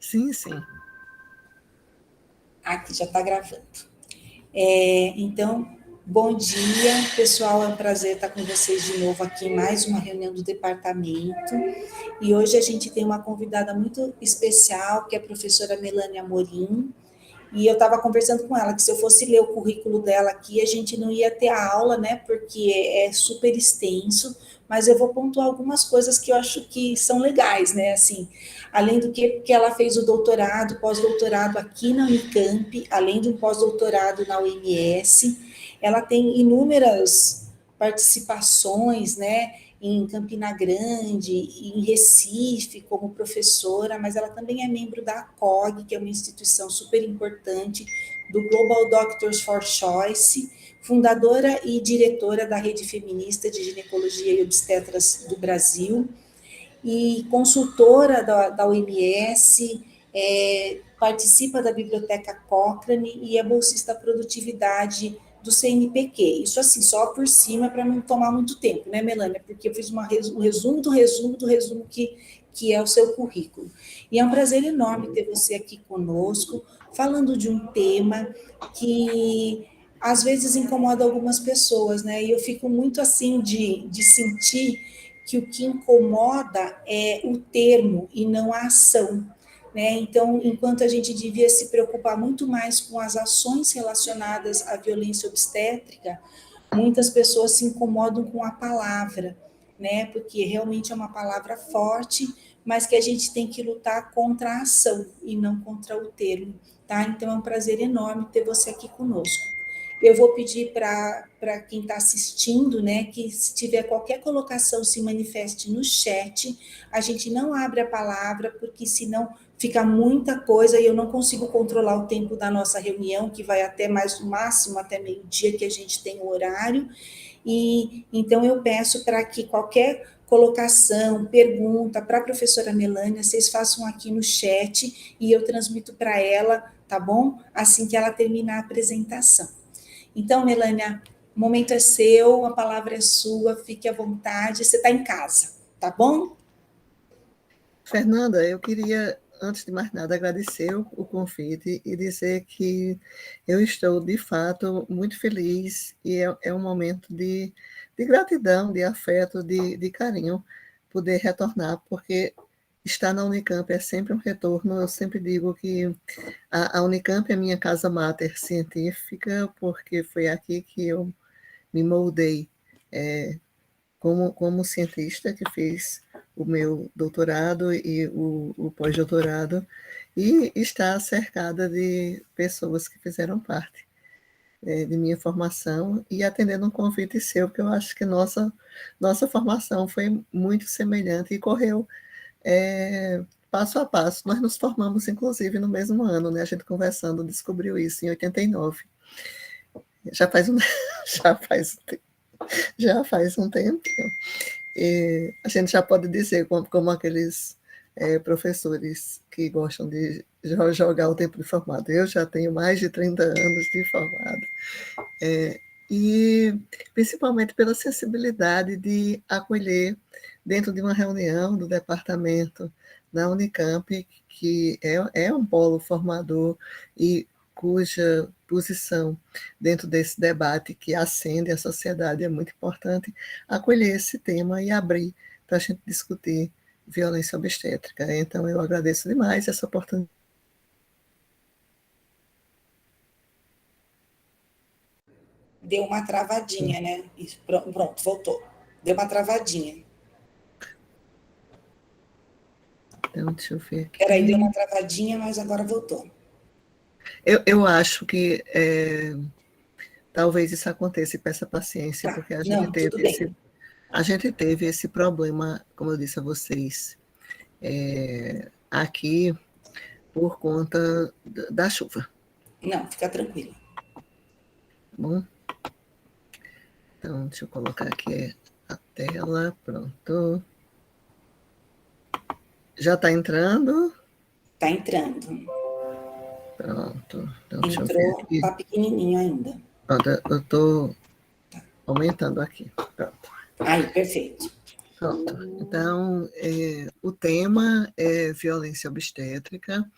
Sim, sim. Aqui já está gravando. Então, bom dia, pessoal. É um prazer estar com vocês de novo aqui em mais uma reunião do departamento. E hoje a gente tem uma convidada muito especial, que é a professora Melânia Amorim. E eu estava conversando com ela que se eu fosse ler o currículo dela aqui, a gente não ia ter a aula, né? Porque é super extenso, mas eu vou pontuar algumas coisas que eu acho que são legais, né? Assim, além do que ela fez o doutorado, pós-doutorado aqui na Unicamp, além de um pós-doutorado na UMS, ela tem inúmeras participações, né? Em Campina Grande, em Recife, como professora, mas ela também é membro da ACOG, que é uma instituição super importante, do Global Doctors for Choice, fundadora e diretora da Rede Feminista de Ginecologia e Obstetras do Brasil, e consultora da OMS, participa da Biblioteca Cochrane e é bolsista produtividade do CNPq. Isso assim, só por cima, para não tomar muito tempo, né, Melânia? Porque eu fiz um resumo do resumo do resumo que é o seu currículo. E é um prazer enorme ter você aqui conosco, falando de um tema que às vezes incomoda algumas pessoas, né? E eu fico muito assim de sentir que o que incomoda é o termo e não a ação. Né? Então, enquanto a gente devia se preocupar muito mais com as ações relacionadas à violência obstétrica, muitas pessoas se incomodam com a palavra, né? Porque realmente é uma palavra forte, mas que a gente tem que lutar contra a ação e não contra o termo, tá? Então é um prazer enorme ter você aqui conosco. Eu vou pedir para quem está assistindo, né, que se tiver qualquer colocação, se manifeste no chat. A gente não abre a palavra, porque senão fica muita coisa e eu não consigo controlar o tempo da nossa reunião, que vai até mais no máximo até meio-dia, que a gente tem o horário. E então eu peço para que qualquer colocação, pergunta para a professora Melânia, vocês façam aqui no chat e eu transmito para ela, tá bom? Assim que ela terminar a apresentação. Então, Melânia, o momento é seu, a palavra é sua, fique à vontade, você está em casa, tá bom? Fernanda, eu queria, antes de mais nada, agradecer o convite e dizer que eu estou, de fato, muito feliz e é um momento de gratidão, de afeto, de carinho poder retornar, porque estar na Unicamp é sempre um retorno. Eu sempre digo que a Unicamp é minha casa máter científica, porque foi aqui que eu me moldei como cientista, que fiz o meu doutorado e o pós-doutorado, e está cercada de pessoas que fizeram parte de minha formação e atendendo um convite seu, porque eu acho que nossa formação foi muito semelhante e correu passo a passo. Nós nos formamos, inclusive, no mesmo ano, né? A gente conversando descobriu isso em 89. Já faz um, já faz, já faz um tempo. E a gente já pode dizer, como aqueles professores que gostam de jogar o tempo de formado. Eu já tenho mais de 30 anos de formado. E principalmente pela sensibilidade de acolher dentro de uma reunião do departamento da Unicamp, que é um polo formador e cuja posição dentro desse debate que acende a sociedade é muito importante, acolher esse tema e abrir para a gente discutir violência obstétrica. Então, eu agradeço demais essa oportunidade. Deu uma travadinha, né? Pronto, voltou. Deu uma travadinha. Então, deixa eu ver Peraí, deu uma aqui. travadinha, mas agora voltou. Eu acho que talvez isso aconteça e peça paciência, Tá, porque não, tudo bem. a gente teve esse problema, como eu disse a vocês, aqui por conta da chuva. Não, fica tranquilo. Tá bom? Então, deixa eu colocar aqui a tela, pronto. Já está entrando? Tá entrando. Pronto. Então, deixa eu ver Entrou, aqui. tá pequenininho ainda. Pronto, eu estou aumentando aqui. Pronto. Aí, perfeito. Pronto. Então, o tema é violência obstétrica,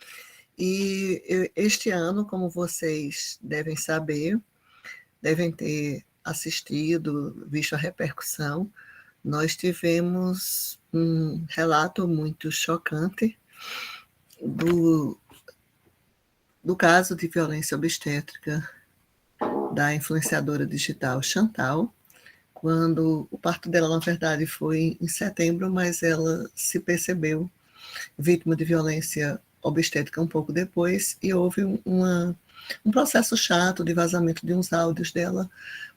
e este ano, como vocês devem saber, devem ter assistido, visto a repercussão, nós tivemos um relato muito chocante do caso de violência obstétrica da influenciadora digital Chantal, quando o parto dela, na verdade, foi em setembro, mas ela se percebeu vítima de violência obstétrica um pouco depois, e houve um processo chato de vazamento de uns áudios dela,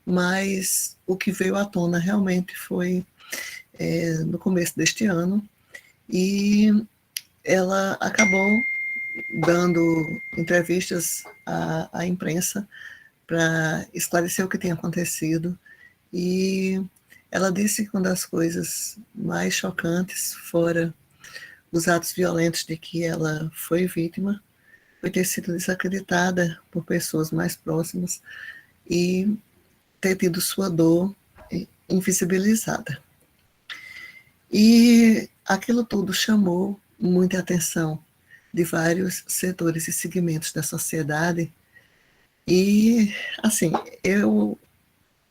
mas o que veio à tona realmente foi no começo deste ano, e ela acabou dando entrevistas à imprensa para esclarecer o que tinha acontecido, e ela disse que uma das coisas mais chocantes, fora os atos violentos de que ela foi vítima, foi ter sido desacreditada por pessoas mais próximas e ter tido sua dor invisibilizada. E aquilo tudo chamou muita atenção de vários setores e segmentos da sociedade. E, assim, eu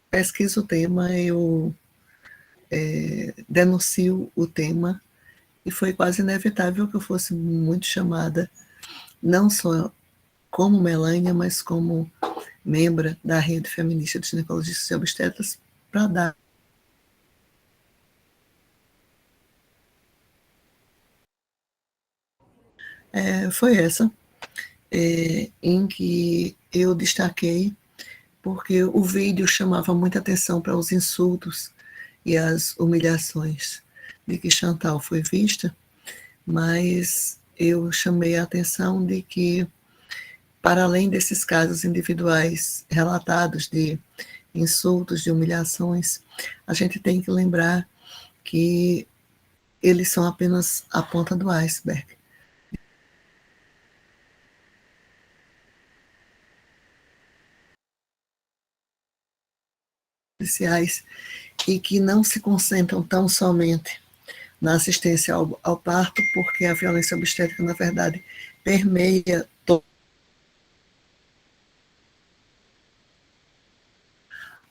pesquiso o tema, eu denuncio o tema, e foi quase inevitável que eu fosse muito chamada, não só como Melânia, mas como membro da Rede Feminista de Ginecologistas e Obstetras, para dar foi essa, em que eu destaquei, porque o vídeo chamava muita atenção para os insultos e as humilhações de que Chantal foi vista, mas eu chamei a atenção de que, para além desses casos individuais relatados de insultos, de humilhações, a gente tem que lembrar que eles são apenas a ponta do iceberg. Policiais, e que não se concentram tão somente na assistência ao parto, porque a violência obstétrica, na verdade, permeia todo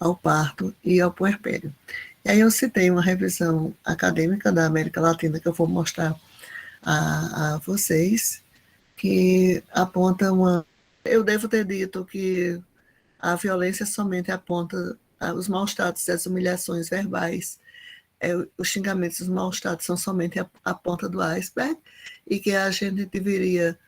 ao parto e ao puerpério. E aí eu citei uma revisão acadêmica da América Latina, que eu vou mostrar a vocês, que aponta uma... Eu devo ter dito que a violência somente aponta os maus-tratos e as humilhações verbais, os xingamentos, os maus-tratos são somente a ponta do iceberg, e que a gente deveria,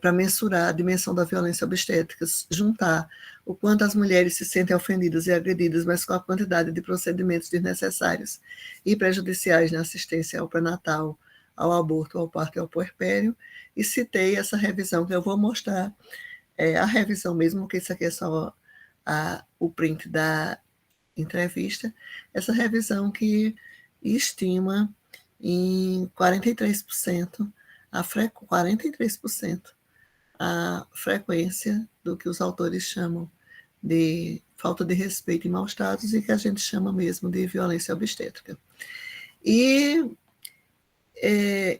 para mensurar a dimensão da violência obstétrica, juntar o quanto as mulheres se sentem ofendidas e agredidas, mas com a quantidade de procedimentos desnecessários e prejudiciais na assistência ao pré-natal, ao aborto, ao parto e ao puerpério, e citei essa revisão que eu vou mostrar, a revisão mesmo, que isso aqui é só o print da entrevista, essa revisão que estima em 43% 43% a frequência do que os autores chamam de falta de respeito e maus-tratos, e que a gente chama mesmo de violência obstétrica. E,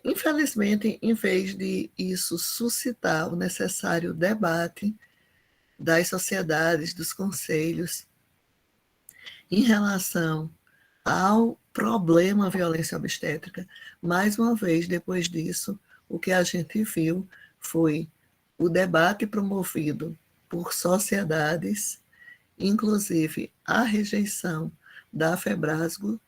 infelizmente, em vez de isso suscitar o necessário debate das sociedades, dos conselhos, em relação ao problema violência obstétrica, mais uma vez, depois disso, o que a gente viu foi o debate promovido por sociedades, inclusive a rejeição da Febrasgo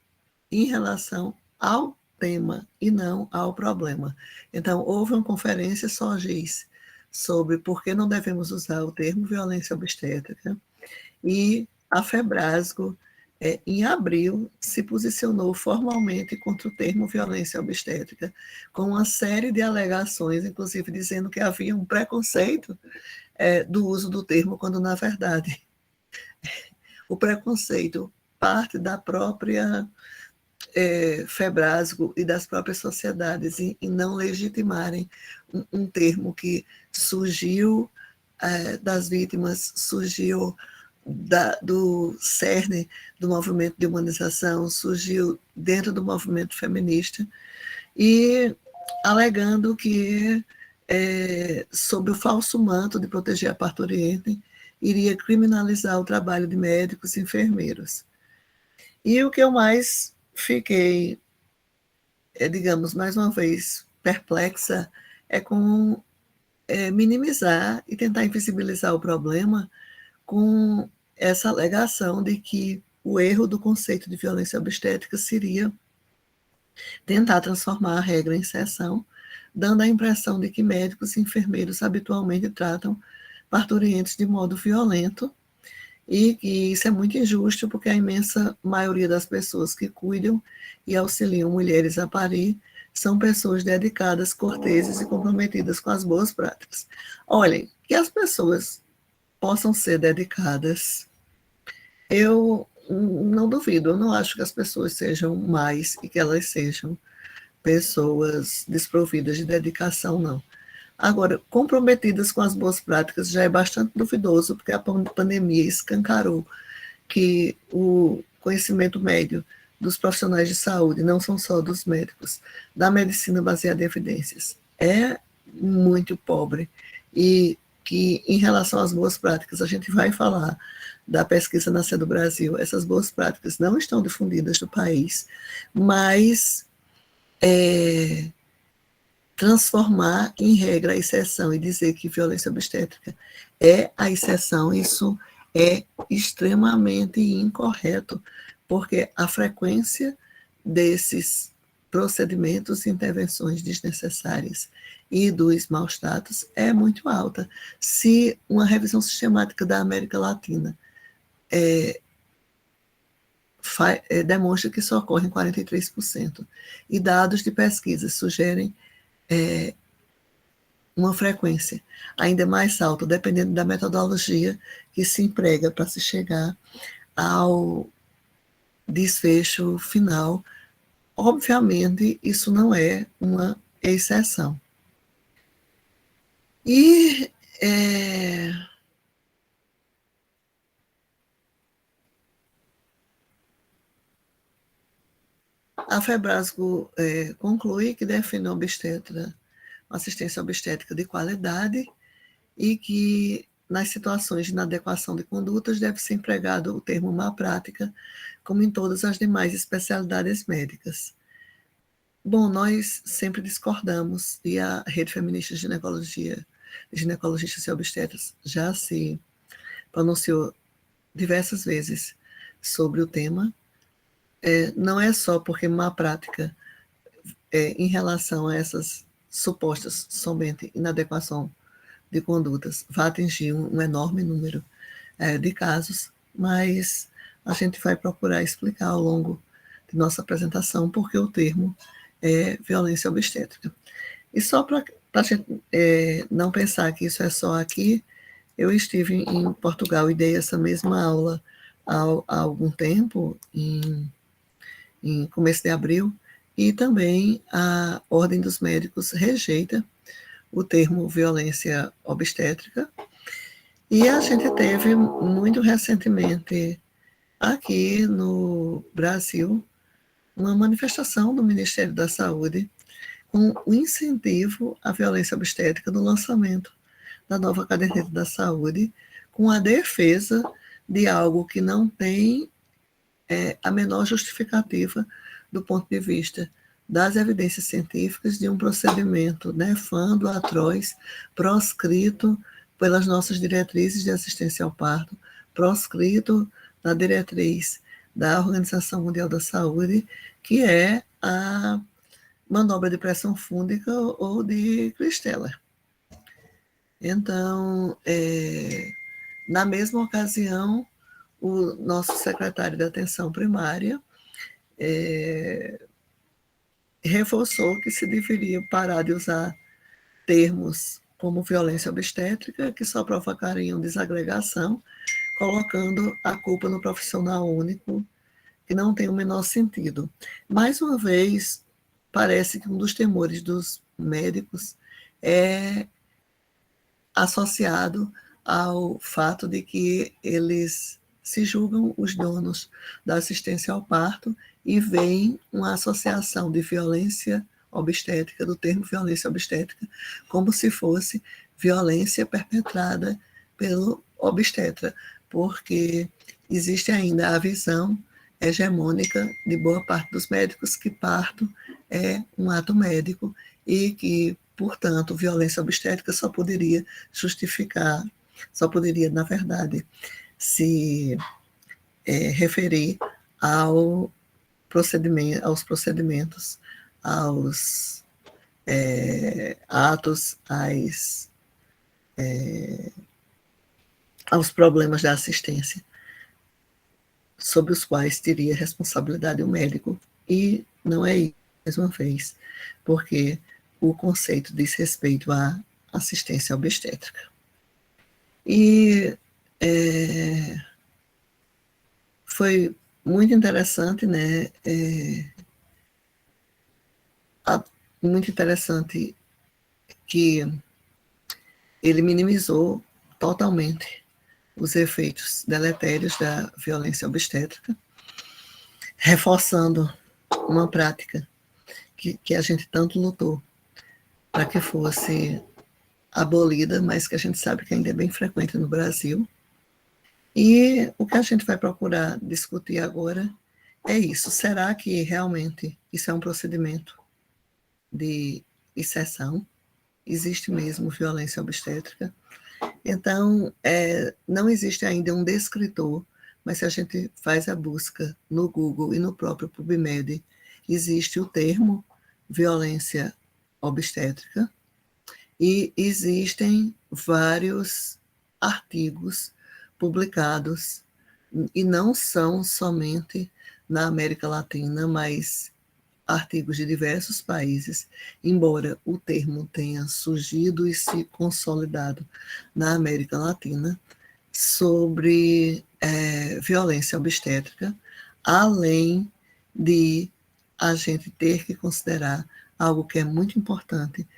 em relação ao tema e não ao problema. Então, houve uma conferência SOGIS sobre por que não devemos usar o termo violência obstétrica, e a Febrasgo, em abril, se posicionou formalmente contra o termo violência obstétrica, com uma série de alegações, inclusive dizendo que havia um preconceito do uso do termo, quando, na verdade, o preconceito parte da própria Febrasgo e das próprias sociedades, em não legitimarem um termo que surgiu das vítimas, surgiu do cerne do movimento de humanização surgiu dentro do movimento feminista e alegando que, sob o falso manto de proteger a parturiente, iria criminalizar o trabalho de médicos e enfermeiros. E o que eu mais fiquei, digamos, mais uma vez, perplexa, é com minimizar e tentar invisibilizar o problema com essa alegação de que o erro do conceito de violência obstétrica seria tentar transformar a regra em exceção, dando a impressão de que médicos e enfermeiros habitualmente tratam parturientes de modo violento e que isso é muito injusto porque a imensa maioria das pessoas que cuidam e auxiliam mulheres a parir são pessoas dedicadas, corteses e comprometidas com as boas práticas. Olhem, que as pessoas possam ser dedicadas, eu não duvido, eu não acho que as pessoas sejam mais e que elas sejam pessoas desprovidas de dedicação, não. Agora, comprometidas com as boas práticas já é bastante duvidoso, porque a pandemia escancarou que o conhecimento médio dos profissionais de saúde, não são só dos médicos, da medicina baseada em evidências, é muito pobre. E que, em relação às boas práticas, a gente vai falar da pesquisa Nascer do Brasil, essas boas práticas não estão difundidas no país, mas transformar em regra a exceção e dizer que violência obstétrica é a exceção, isso é extremamente incorreto, porque a frequência desses procedimentos e intervenções desnecessárias e dos maus tratos é muito alta. Se uma revisão sistemática da América Latina demonstra que isso ocorre em 43%, e dados de pesquisa sugerem uma frequência ainda mais alta, dependendo da metodologia que se emprega para se chegar ao desfecho final. Obviamente, isso não é uma exceção. E a Febrasgo conclui que define a obstetra, uma assistência obstétrica de qualidade, e que, nas situações de inadequação de condutas, deve ser empregado o termo má prática, como em todas as demais especialidades médicas. Bom, nós sempre discordamos, e a Rede Feminista de Ginecologia, ginecologistas e obstetras, já se pronunciou diversas vezes sobre o tema. Não é só porque má prática, em relação a essas supostas somente inadequação de condutas, vai atingir um enorme número de casos, mas a gente vai procurar explicar ao longo de nossa apresentação porque o termo é violência obstétrica. E só para a gente não pensar que isso é só aqui, eu estive em Portugal e dei essa mesma aula há algum tempo, em começo de abril, e também a Ordem dos Médicos rejeita o termo violência obstétrica. E a gente teve muito recentemente aqui no Brasil uma manifestação do Ministério da Saúde com o incentivo à violência obstétrica no lançamento da nova caderneta da saúde, com a defesa de algo que não tem a menor justificativa do ponto de vista das evidências científicas de um procedimento nefando, atroz, proscrito pelas nossas diretrizes de assistência ao parto, proscrito na diretriz da Organização Mundial da Saúde, que é a manobra de pressão fúndica ou de Christeller. Então, na mesma ocasião, o nosso secretário de Atenção Primária reforçou que se deveria parar de usar termos como violência obstétrica, que só provocariam desagregação, colocando a culpa no profissional único, que não tem o menor sentido. Mais uma vez, parece que um dos temores dos médicos é associado ao fato de que eles se julgam os donos da assistência ao parto e veem uma associação de violência obstétrica, do termo violência obstétrica, como se fosse violência perpetrada pelo obstetra, porque existe ainda a visão hegemônica de boa parte dos médicos que parto é um ato médico e que, portanto, violência obstétrica só poderia justificar, só poderia, na verdade, se referir ao aos procedimentos, aos atos, aos problemas da assistência, sobre os quais teria responsabilidade o médico. E não é isso, mais uma vez, porque o conceito diz respeito à assistência obstétrica. E foi muito interessante, né? Muito interessante que ele minimizou totalmente os efeitos deletérios da violência obstétrica, reforçando uma prática que a gente tanto lutou para que fosse abolida, mas que a gente sabe que ainda é bem frequente no Brasil. E o que a gente vai procurar discutir agora é isso. Será que realmente isso é um procedimento de exceção? Existe mesmo violência obstétrica? Então, não existe ainda um descritor, mas se a gente faz a busca no Google e no próprio PubMed, existe o termo violência obstétrica e existem vários artigos publicados, e não são somente na América Latina, mas artigos de diversos países, embora o termo tenha surgido e se consolidado na América Latina, sobre violência obstétrica, além de a gente ter que considerar algo que é muito importante,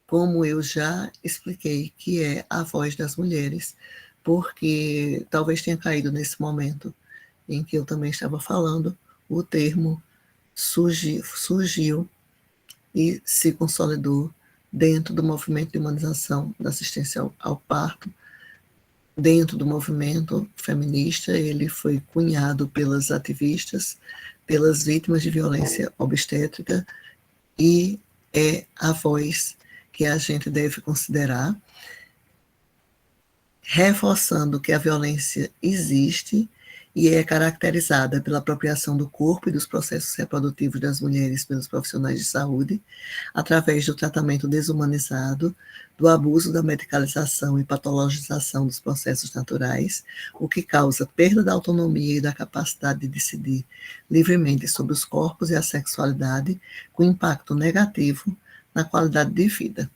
como eu já expliquei, que é a voz das mulheres, porque talvez tenha caído nesse momento em que eu também estava falando, o termo surgiu e se consolidou dentro do movimento de humanização da assistência ao parto, dentro do movimento feminista. Ele foi cunhado pelas ativistas, pelas vítimas de violência obstétrica, e é a voz que a gente deve considerar, reforçando que a violência existe e é caracterizada pela apropriação do corpo e dos processos reprodutivos das mulheres pelos profissionais de saúde, através do tratamento desumanizado, do abuso da medicalização e patologização dos processos naturais, o que causa perda da autonomia e da capacidade de decidir livremente sobre os corpos e a sexualidade, com impacto negativo na qualidade de vida.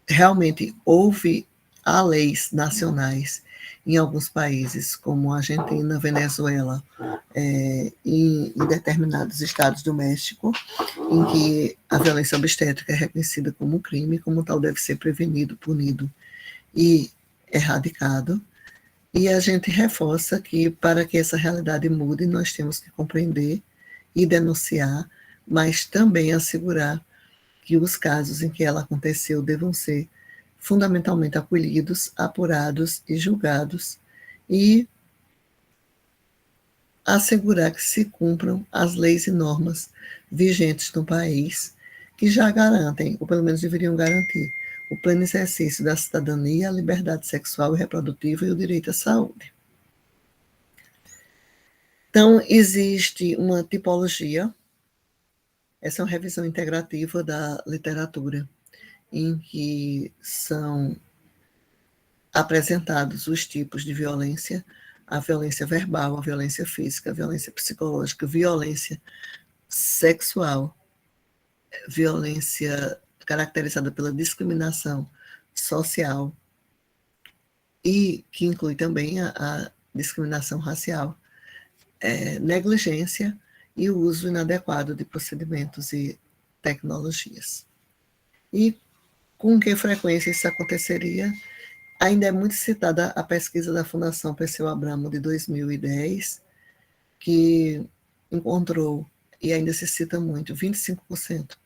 Realmente houve leis nacionais em alguns países, como Argentina, Venezuela, em determinados estados do México, em que a violência obstétrica é reconhecida como crime, como tal deve ser prevenido, punido e erradicado. E a gente reforça que, para que essa realidade mude, nós temos que compreender e denunciar, mas também assegurar que os casos em que ela aconteceu devam ser fundamentalmente acolhidos, apurados e julgados, e assegurar que se cumpram as leis e normas vigentes no país, que já garantem, ou pelo menos deveriam garantir, o pleno exercício da cidadania, a liberdade sexual e reprodutiva e o direito à saúde. Então, existe uma tipologia, essa é uma revisão integrativa da literatura, em que são apresentados os tipos de violência: a violência verbal, a violência física, a violência psicológica, violência sexual, violência caracterizada pela discriminação social, e que inclui também a discriminação racial, negligência e o uso inadequado de procedimentos e tecnologias. E com que frequência isso aconteceria? Ainda é muito citada a pesquisa da Fundação Perseu Abramo de 2010, que encontrou, e ainda se cita muito, 25%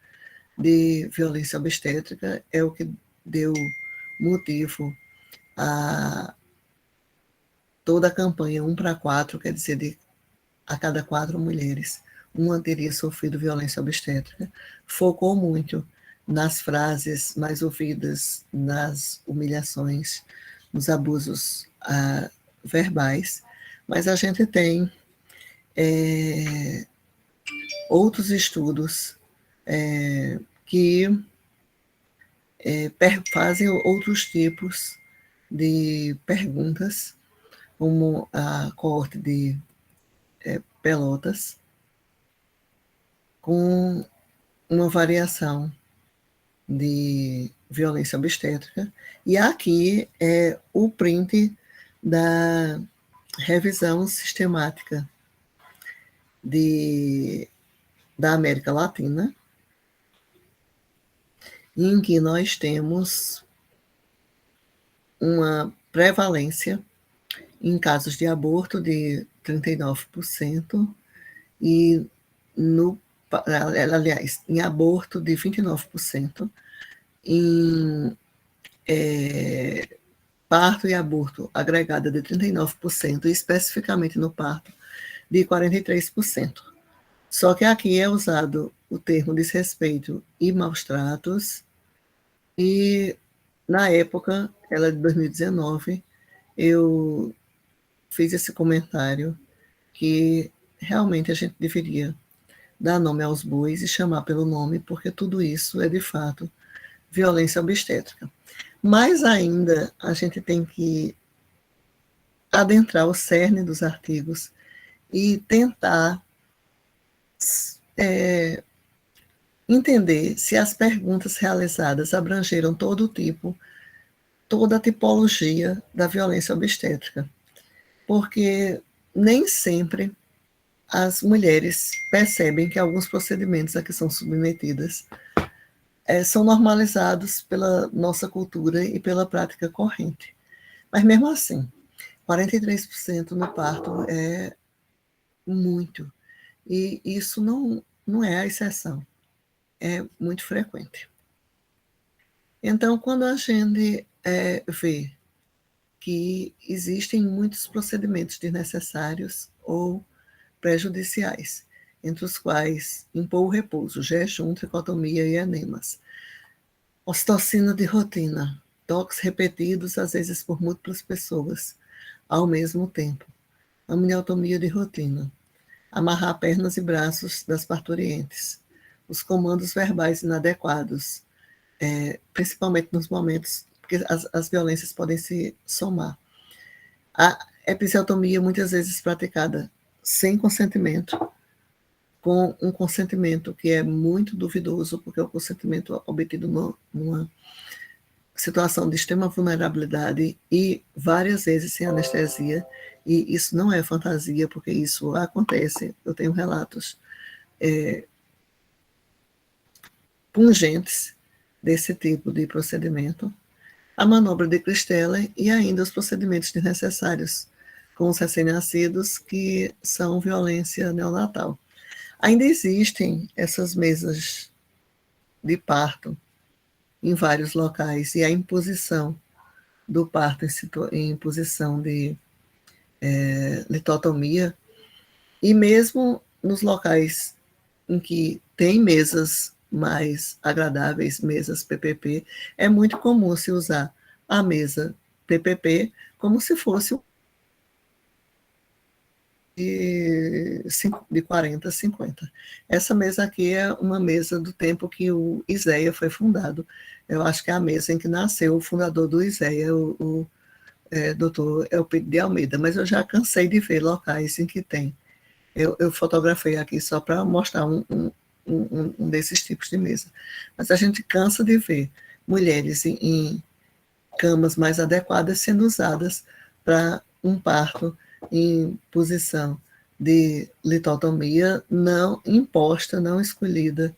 de violência obstétrica é o que deu motivo a toda a campanha 1 para 4, quer dizer, a cada 4 mulheres, uma teria sofrido violência obstétrica. Focou muito nas frases mais ouvidas, nas humilhações, nos abusos verbais, mas a gente tem outros estudos que fazem outros tipos de perguntas, como a coorte de Pelotas, com uma variação de violência obstétrica. E aqui é o print da revisão sistemática da América Latina, em que nós temos uma prevalência em casos de aborto de 39% e aliás, em aborto de 29%, em parto e aborto agregada de 39%, e especificamente no parto de 43%. Só que aqui é usado o termo desrespeito e maus tratos, e na época, ela de 2019, eu fiz esse comentário que realmente a gente deveria dar nome aos bois e chamar pelo nome, porque tudo isso é, de fato, violência obstétrica. Mas ainda a gente tem que adentrar o cerne dos artigos e tentar entender se as perguntas realizadas abrangeram todo o tipo, toda a tipologia da violência obstétrica, porque nem sempre as mulheres percebem que alguns procedimentos a que são submetidas são normalizados pela nossa cultura e pela prática corrente. Mas mesmo assim, 43% no parto é muito, e isso não é a exceção, é muito frequente. Então, quando a gente vê que existem muitos procedimentos desnecessários ou prejudiciais, entre os quais impor o repouso, jejum, tricotomia e enemas, ocitocina de rotina, toques repetidos, às vezes por múltiplas pessoas, ao mesmo tempo, amniotomia de rotina, amarrar pernas e braços das parturientes, os comandos verbais inadequados, principalmente nos momentos, porque as violências podem se somar. A episiotomia, muitas vezes praticada sem consentimento, com um consentimento que é muito duvidoso, porque é o consentimento obtido numa situação de extrema vulnerabilidade e várias vezes sem anestesia, e isso não é fantasia, porque isso acontece. Eu tenho relatos pungentes desse tipo de procedimento, a manobra de Cristela e ainda os procedimentos desnecessários com os recém-nascidos, que são violência neonatal. Ainda existem essas mesas de parto em vários locais, e a imposição do parto em posição de litotomia, e mesmo nos locais em que tem mesas mais agradáveis, mesas PPP, é muito comum se usar a mesa PPP como se fosse de 40, 50. Essa mesa aqui é uma mesa do tempo que o ISEA foi fundado. Eu acho que é a mesa em que nasceu o fundador do ISEA, o doutor Elpidio de Almeida, mas eu já cansei de ver locais em que tem. Eu fotografei aqui só para mostrar um desses tipos de mesa. Mas a gente cansa de ver mulheres em camas mais adequadas sendo usadas para um parto em posição de litotomia não imposta, não escolhida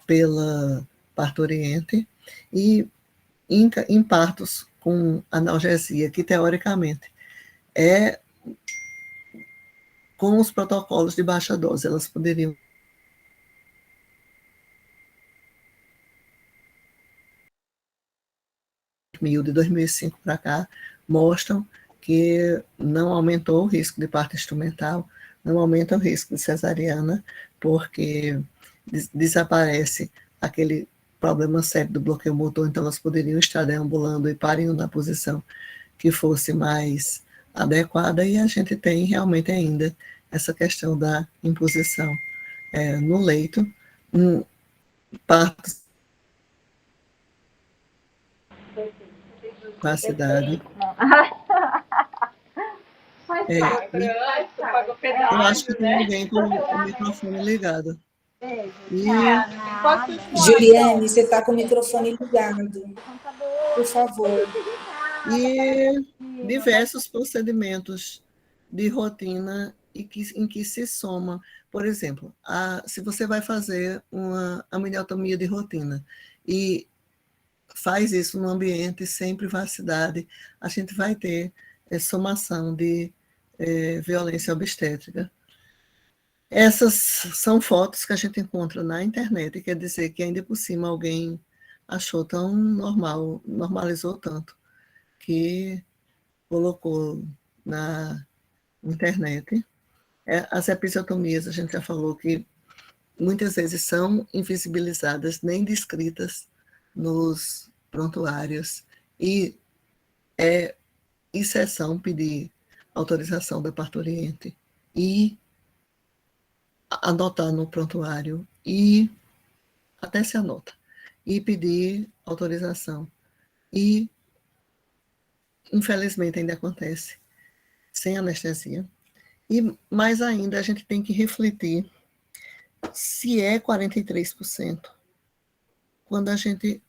pela parturiente, e em partos com analgesia, que teoricamente é com os protocolos de baixa dose, elas poderiam de 2005 para cá, mostram que não aumentou o risco de parto instrumental, não aumenta o risco de cesariana, porque desaparece aquele problema sério do bloqueio motor, então elas poderiam estar deambulando e parindo na posição que fosse mais adequada, e a gente tem realmente ainda essa questão da imposição no leito, partos com a cidade. Eu acho que tem alguém com o microfone ligado. Juliane, você está com o microfone ligado. Por favor. E diversos procedimentos de rotina em que se soma, por exemplo, se você vai fazer uma amniotomia de rotina e faz isso num ambiente sem privacidade, a gente vai ter somação de violência obstétrica. Essas são fotos que a gente encontra na internet, quer dizer que ainda por cima alguém achou tão normal, normalizou tanto, que colocou na internet. As episiotomias, a gente já falou que muitas vezes são invisibilizadas, nem descritas nos prontuários, e é exceção pedir autorização da parturiente e anotar no prontuário, e até se anota, e pedir autorização. E, infelizmente, ainda acontece sem anestesia. E mais ainda, a gente tem que refletir se é 43%, quando a gente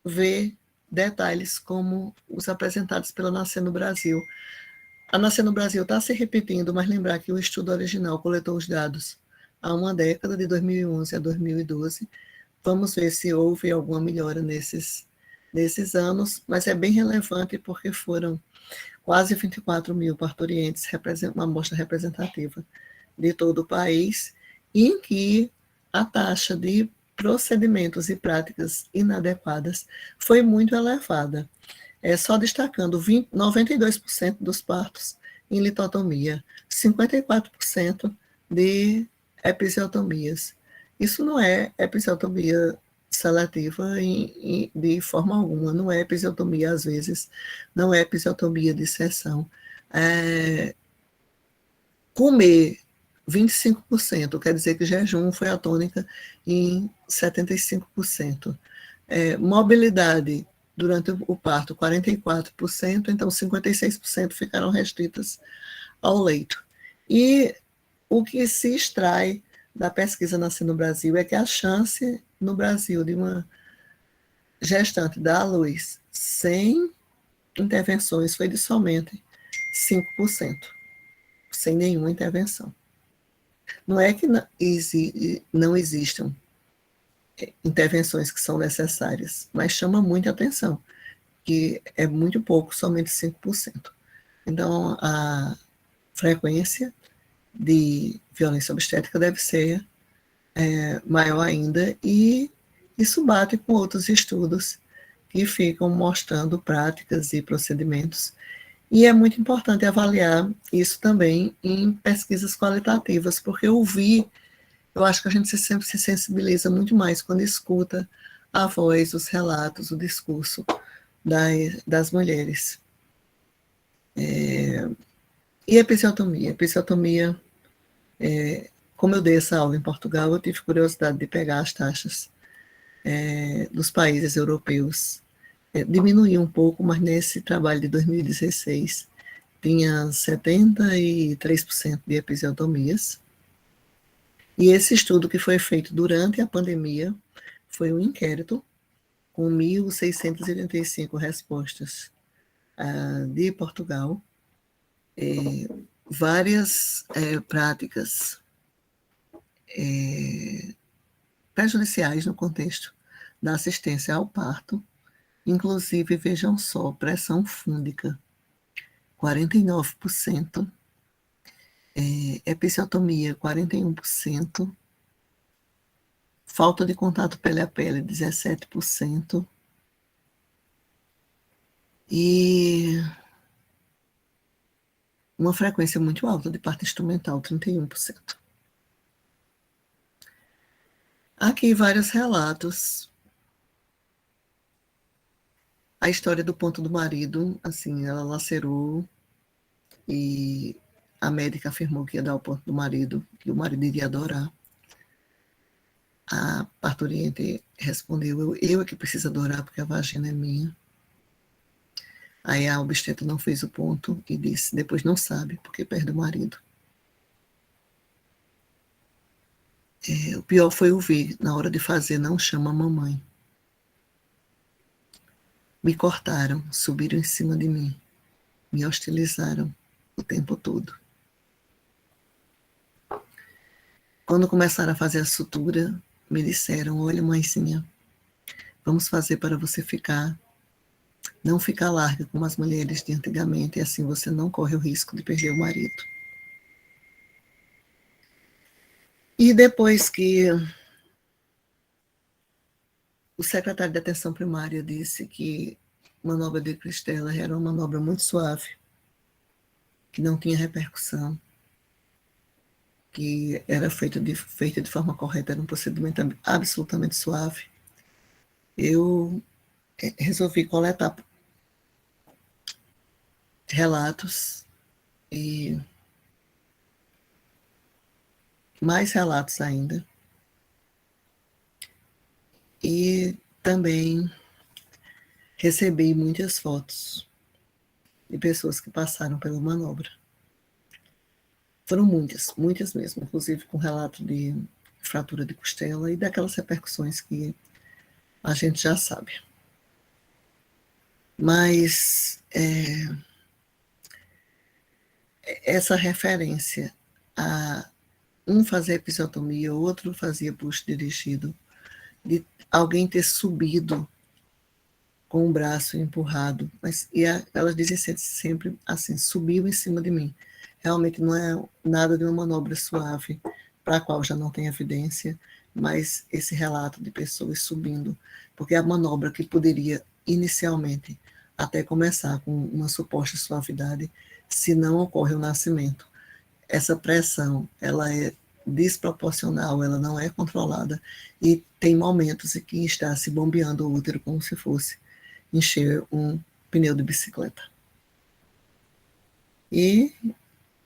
vê detalhes como os apresentados pela Nascer no Brasil. A Nascer no Brasil está se repetindo, mas lembrar que o estudo original coletou os dados há uma década, de 2011 a 2012. Vamos ver se houve alguma melhora nesses anos, mas é bem relevante porque foram quase 24 mil parturientes, uma amostra representativa de todo o país, em que a taxa de procedimentos e práticas inadequadas foi muito elevada. Só destacando 92% dos partos em litotomia, 54% de episiotomias. Isso não é episiotomia seletiva de forma alguma, não é episiotomia às vezes, não é episiotomia de seção. Comer 25%, quer dizer que jejum foi a tônica em 75%. Mobilidade durante o parto, 44%, então 56% ficaram restritas ao leito. E o que se extrai da pesquisa Nascer no Brasil é que a chance no Brasil de uma gestante dar à luz sem intervenções foi de somente 5%, sem nenhuma intervenção. Não é que não existam intervenções que são necessárias, mas chama muita atenção, que é muito pouco, somente 5%. Então, a frequência de violência obstétrica deve ser maior ainda, e isso bate com outros estudos que ficam mostrando práticas e procedimentos. E é muito importante avaliar isso também em pesquisas qualitativas, porque eu acho que a gente sempre se sensibiliza muito mais quando escuta a voz, os relatos, o discurso das mulheres. E a episiotomia? A episiotomia, como eu dei essa aula em Portugal, eu tive curiosidade de pegar as taxas dos países europeus. Diminuiu um pouco, mas nesse trabalho de 2016 tinha 73% de episiotomias. E esse estudo que foi feito durante a pandemia foi um inquérito com 1.685 respostas de Portugal, várias práticas prejudiciais no contexto da assistência ao parto, Inclusive, vejam só, pressão fúndica, 49%, episiotomia, 41%, falta de contato pele a pele, 17%, e uma frequência muito alta de parto instrumental, 31%. Aqui vários relatos. A história do ponto do marido, assim, ela lacerou e a médica afirmou que ia dar o ponto do marido, que o marido iria adorar. A parturiente respondeu, eu é que preciso adorar porque a vagina é minha. Aí a obstetra não fez o ponto e disse, depois não sabe porque perde o marido. O pior foi ouvir, na hora de fazer, não chama a mamãe. Me cortaram, subiram em cima de mim, me hostilizaram o tempo todo. Quando começaram a fazer a sutura, me disseram, olha, mãezinha, vamos fazer para você não ficar larga como as mulheres de antigamente, e assim você não corre o risco de perder o marido. E depois que o secretário de atenção primária disse que a manobra de Cristela era uma manobra muito suave, que não tinha repercussão, que era feita de forma correta, era um procedimento absolutamente suave, eu resolvi coletar relatos e mais relatos ainda. E também recebi muitas fotos de pessoas que passaram pela manobra. Foram muitas, muitas mesmo, inclusive com relato de fratura de costela e daquelas repercussões que a gente já sabe. Mas essa referência a um fazer episiotomia, o outro fazia push dirigido, de alguém ter subido com o braço empurrado, elas dizem sempre assim, subiu em cima de mim. Realmente não é nada de uma manobra suave, para a qual já não tem evidência, mas esse relato de pessoas subindo, porque a manobra que poderia inicialmente até começar com uma suposta suavidade, se não ocorre o nascimento, essa pressão, ela é desproporcional, ela não é controlada, e tem momentos em que está se bombeando o útero como se fosse encher um pneu de bicicleta. E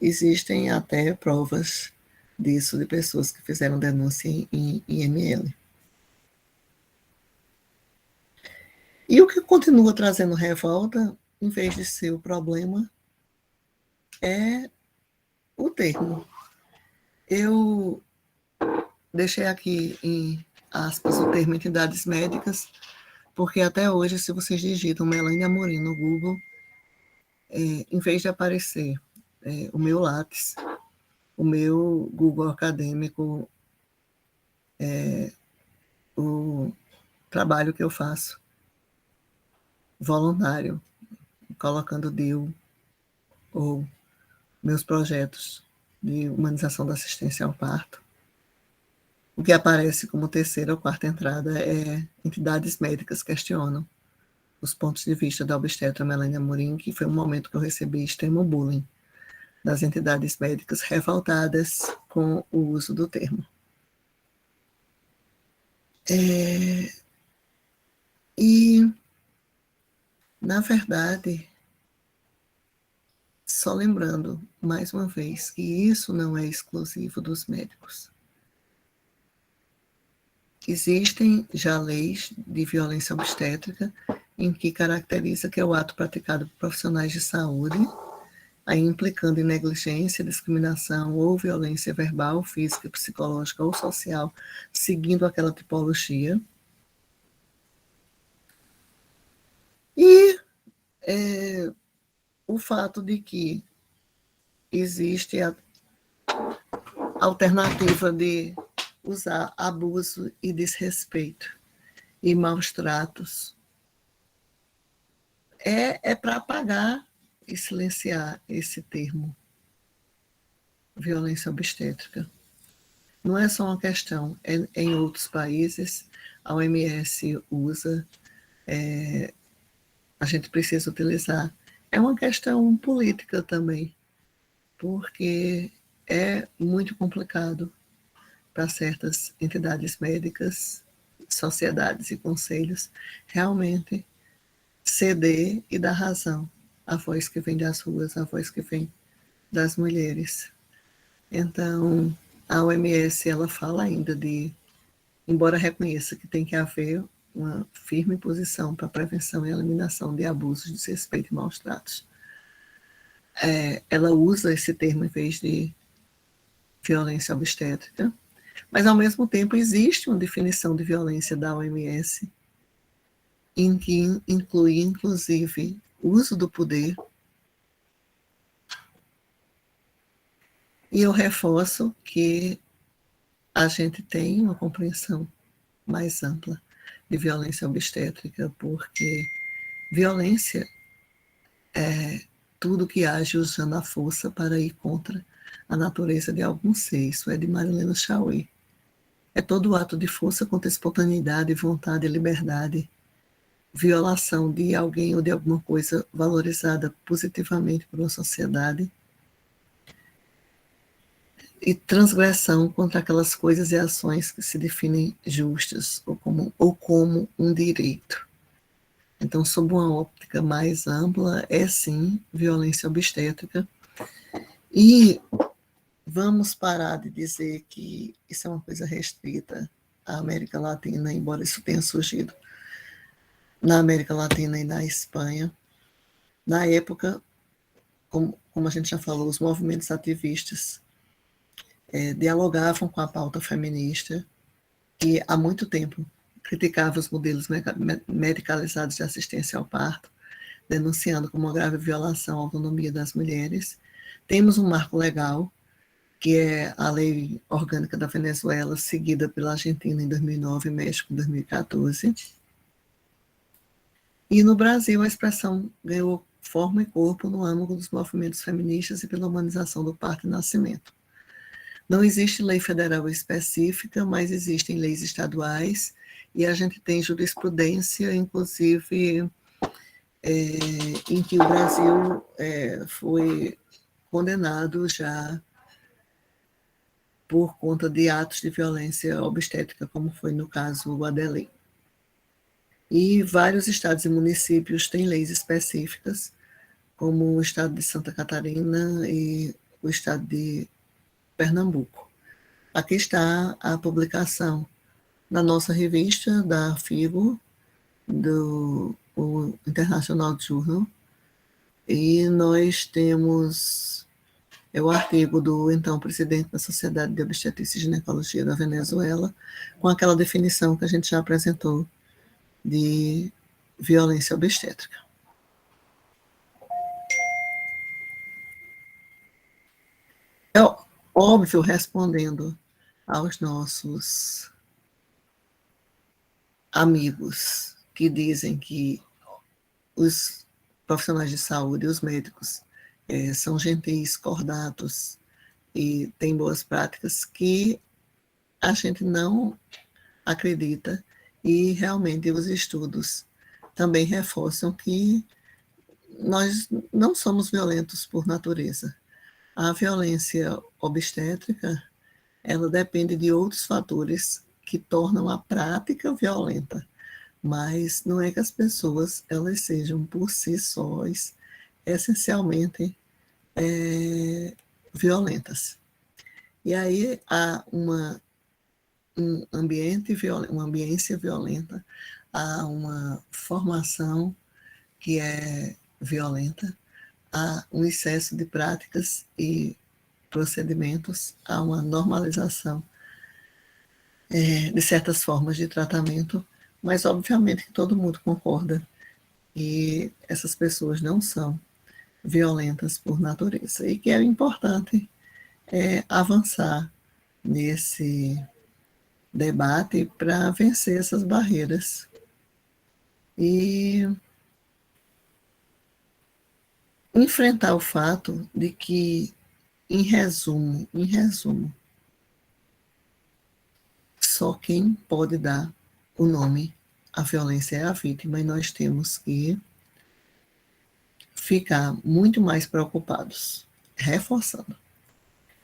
existem até provas disso de pessoas que fizeram denúncia em IML. E o que continua trazendo revolta, em vez de ser o problema, é o termo. Eu deixei aqui em aspas o termo entidades médicas, porque até hoje, se vocês digitam Melanie Amorim no Google, em vez de aparecer o meu Lattes, o meu Google acadêmico, o trabalho que eu faço, voluntário, colocando DIU ou meus projetos de humanização da assistência ao parto. O que aparece como terceira ou quarta entrada é entidades médicas questionam os pontos de vista da obstetra Melanie Amorim, que foi um momento que eu recebi extremo bullying das entidades médicas revoltadas com o uso do termo. E, na verdade, só lembrando, mais uma vez, que isso não é exclusivo dos médicos. Existem já leis de violência obstétrica em que caracteriza que é o ato praticado por profissionais de saúde, aí implicando em negligência, discriminação ou violência verbal, física, psicológica ou social, seguindo aquela tipologia. E o fato de que existe a alternativa de usar abuso e desrespeito e maus tratos é para apagar e silenciar esse termo, violência obstétrica. Não é só uma questão, em outros países, a OMS usa, a gente precisa utilizar. É uma questão política também, porque é muito complicado para certas entidades médicas, sociedades e conselhos realmente ceder e dar razão à voz que vem das ruas, à voz que vem das mulheres. Então, a OMS ela fala ainda de, embora reconheça que tem que haver uma firme posição para a prevenção e eliminação de abusos, desrespeito e maus tratos, ela usa esse termo em vez de violência obstétrica, mas ao mesmo tempo existe uma definição de violência da OMS em que inclui inclusive uso do poder. E eu reforço que a gente tem uma compreensão mais ampla de violência obstétrica, porque violência é tudo que age usando a força para ir contra a natureza de algum ser. Isso é de Marilena Chauí. É todo ato de força contra a espontaneidade, vontade e liberdade, violação de alguém ou de alguma coisa valorizada positivamente por uma sociedade, e transgressão contra aquelas coisas e ações que se definem justas ou como um direito. Então, sob uma óptica mais ampla, é sim violência obstétrica. E vamos parar de dizer que isso é uma coisa restrita à América Latina, embora isso tenha surgido na América Latina e na Espanha. Na época, como a gente já falou, os movimentos ativistas dialogavam com a pauta feminista, que há muito tempo criticava os modelos medicalizados de assistência ao parto, denunciando como uma grave violação à autonomia das mulheres. Temos um marco legal, que é a Lei Orgânica da Venezuela, seguida pela Argentina em 2009 e México em 2014. E no Brasil a expressão ganhou forma e corpo no âmago dos movimentos feministas e pela humanização do parto e nascimento. Não existe lei federal específica, mas existem leis estaduais, e a gente tem jurisprudência, inclusive, em que o Brasil foi condenado já por conta de atos de violência obstétrica, como foi no caso do Adelém. E vários estados e municípios têm leis específicas, como o estado de Santa Catarina e o estado de Pernambuco. Aqui está a publicação na nossa revista da FIGO, do International Journal, e nós temos o artigo do então presidente da Sociedade de Obstetrícia e Ginecologia da Venezuela, com aquela definição que a gente já apresentou de violência obstétrica. É óbvio, respondendo aos nossos amigos que dizem que os profissionais de saúde, os médicos, são gentis, cordatos e têm boas práticas, que a gente não acredita, e realmente os estudos também reforçam que nós não somos violentos por natureza. A violência obstétrica, ela depende de outros fatores que tornam a prática violenta, mas não é que as pessoas elas sejam por si sós essencialmente violentas. E aí há um ambiente violento, uma ambiência violenta, há uma formação que é violenta, há um excesso de práticas e procedimentos, há uma normalização de certas formas de tratamento, mas obviamente que todo mundo concorda que essas pessoas não são violentas por natureza, e que é importante avançar nesse debate para vencer essas barreiras. E enfrentar o fato de que, em resumo, só quem pode dar o nome à violência é a vítima, e nós temos que ficar muito mais preocupados, reforçando,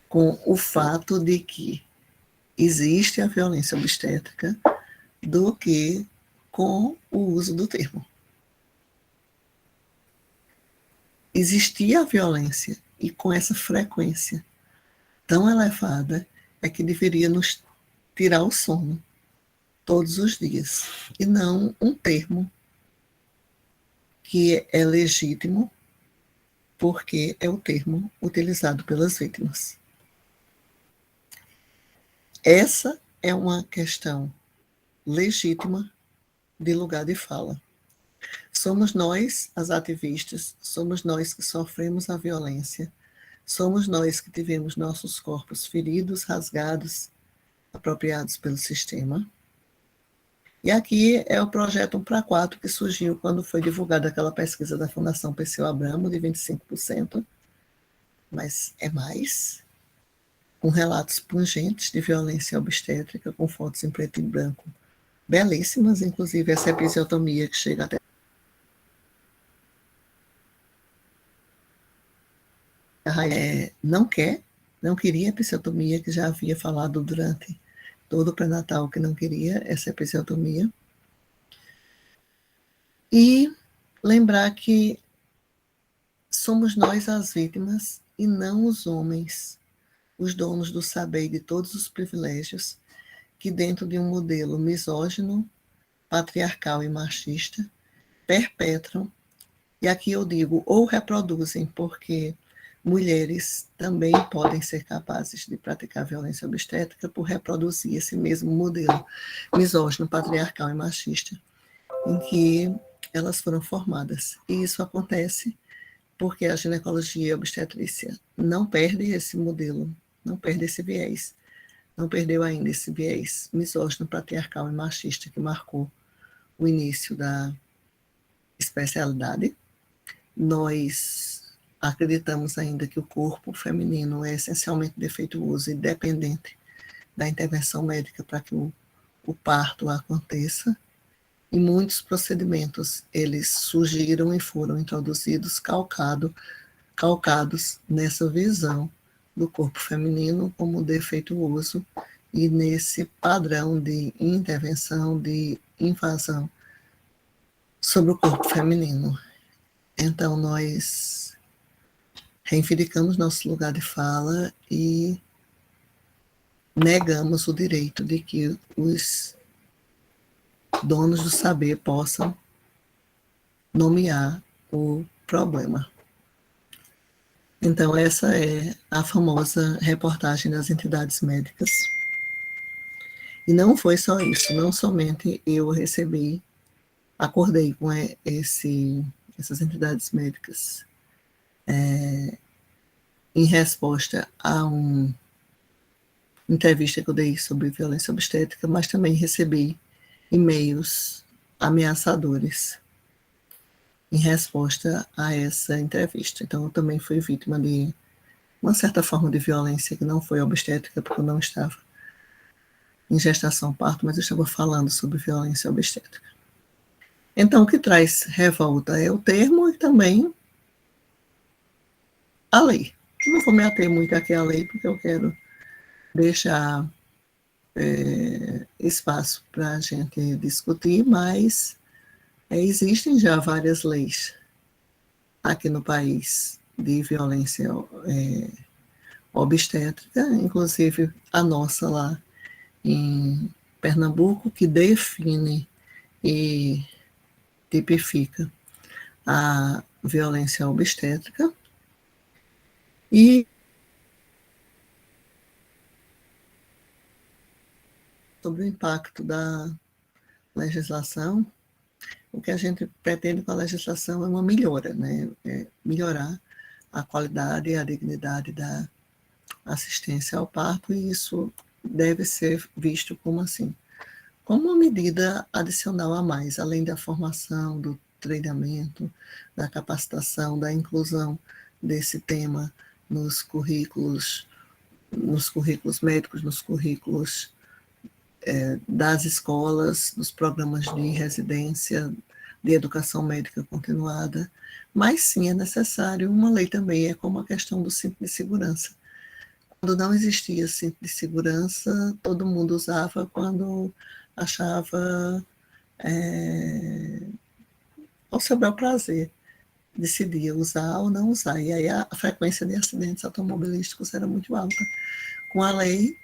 com o fato de que existe a violência obstétrica do que com o uso do termo. Existia a violência, e com essa frequência tão elevada, é que deveria nos tirar o sono todos os dias, e não um termo que é legítimo, porque é o termo utilizado pelas vítimas. Essa é uma questão legítima de lugar de fala. Somos nós, as ativistas, somos nós que sofremos a violência, somos nós que tivemos nossos corpos feridos, rasgados, apropriados pelo sistema. E aqui é o projeto 1 para 4 que surgiu quando foi divulgada aquela pesquisa da Fundação Perseu Abramo, de 25%, mas é mais, com relatos pungentes de violência obstétrica, com fotos em preto e branco, belíssimas, inclusive essa episiotomia que chega até não queria episiotomia, que já havia falado durante todo o pré-natal que não queria essa episiotomia. E lembrar que somos nós as vítimas e não os homens, os donos do saber e de todos os privilégios, que dentro de um modelo misógino, patriarcal e machista, perpetram, e aqui eu digo, ou reproduzem, porque mulheres também podem ser capazes de praticar violência obstétrica por reproduzir esse mesmo modelo misógino, patriarcal e machista, em que elas foram formadas. E isso acontece porque a ginecologia e a obstetrícia não perde esse modelo, não perde esse viés, não perdeu ainda esse viés misógino, patriarcal e machista que marcou o início da especialidade. Nós acreditamos ainda que o corpo feminino é essencialmente defeituoso e dependente da intervenção médica para que o parto aconteça. E muitos procedimentos, eles surgiram e foram introduzidos calcados nessa visão do corpo feminino como defeituoso e nesse padrão de intervenção, de invasão sobre o corpo feminino. Então, nós reivindicamos nosso lugar de fala e negamos o direito de que os donos do saber possam nomear o problema. Então, essa é a famosa reportagem das entidades médicas. E não foi só isso, não somente eu acordei com essas entidades médicas em resposta a uma entrevista que eu dei sobre violência obstétrica, mas também recebi e-mails ameaçadores em resposta a essa entrevista. Então, eu também fui vítima de uma certa forma de violência que não foi obstétrica, porque eu não estava em gestação parto, mas eu estava falando sobre violência obstétrica. Então, o que traz revolta é o termo e também a lei. Eu não vou me ater muito aqui à lei, porque eu quero deixar espaço para a gente discutir, mas existem já várias leis aqui no país de violência obstétrica, inclusive a nossa lá em Pernambuco, que define e tipifica a violência obstétrica. E sobre o impacto da legislação, o que a gente pretende com a legislação é uma melhora, né? Melhorar a qualidade e a dignidade da assistência ao parto, e isso deve ser visto como assim, como uma medida adicional a mais, além da formação, treinamento, da capacitação, da inclusão desse tema nos currículos médicos, nos currículos das escolas, nos programas de residência, de educação médica continuada, mas sim é necessário uma lei também, é como a questão do cinto de segurança. Quando não existia cinto de segurança, todo mundo usava quando achava ao seu bel prazer, decidia usar ou não usar, e aí a frequência de acidentes automobilísticos era muito alta. Com a lei,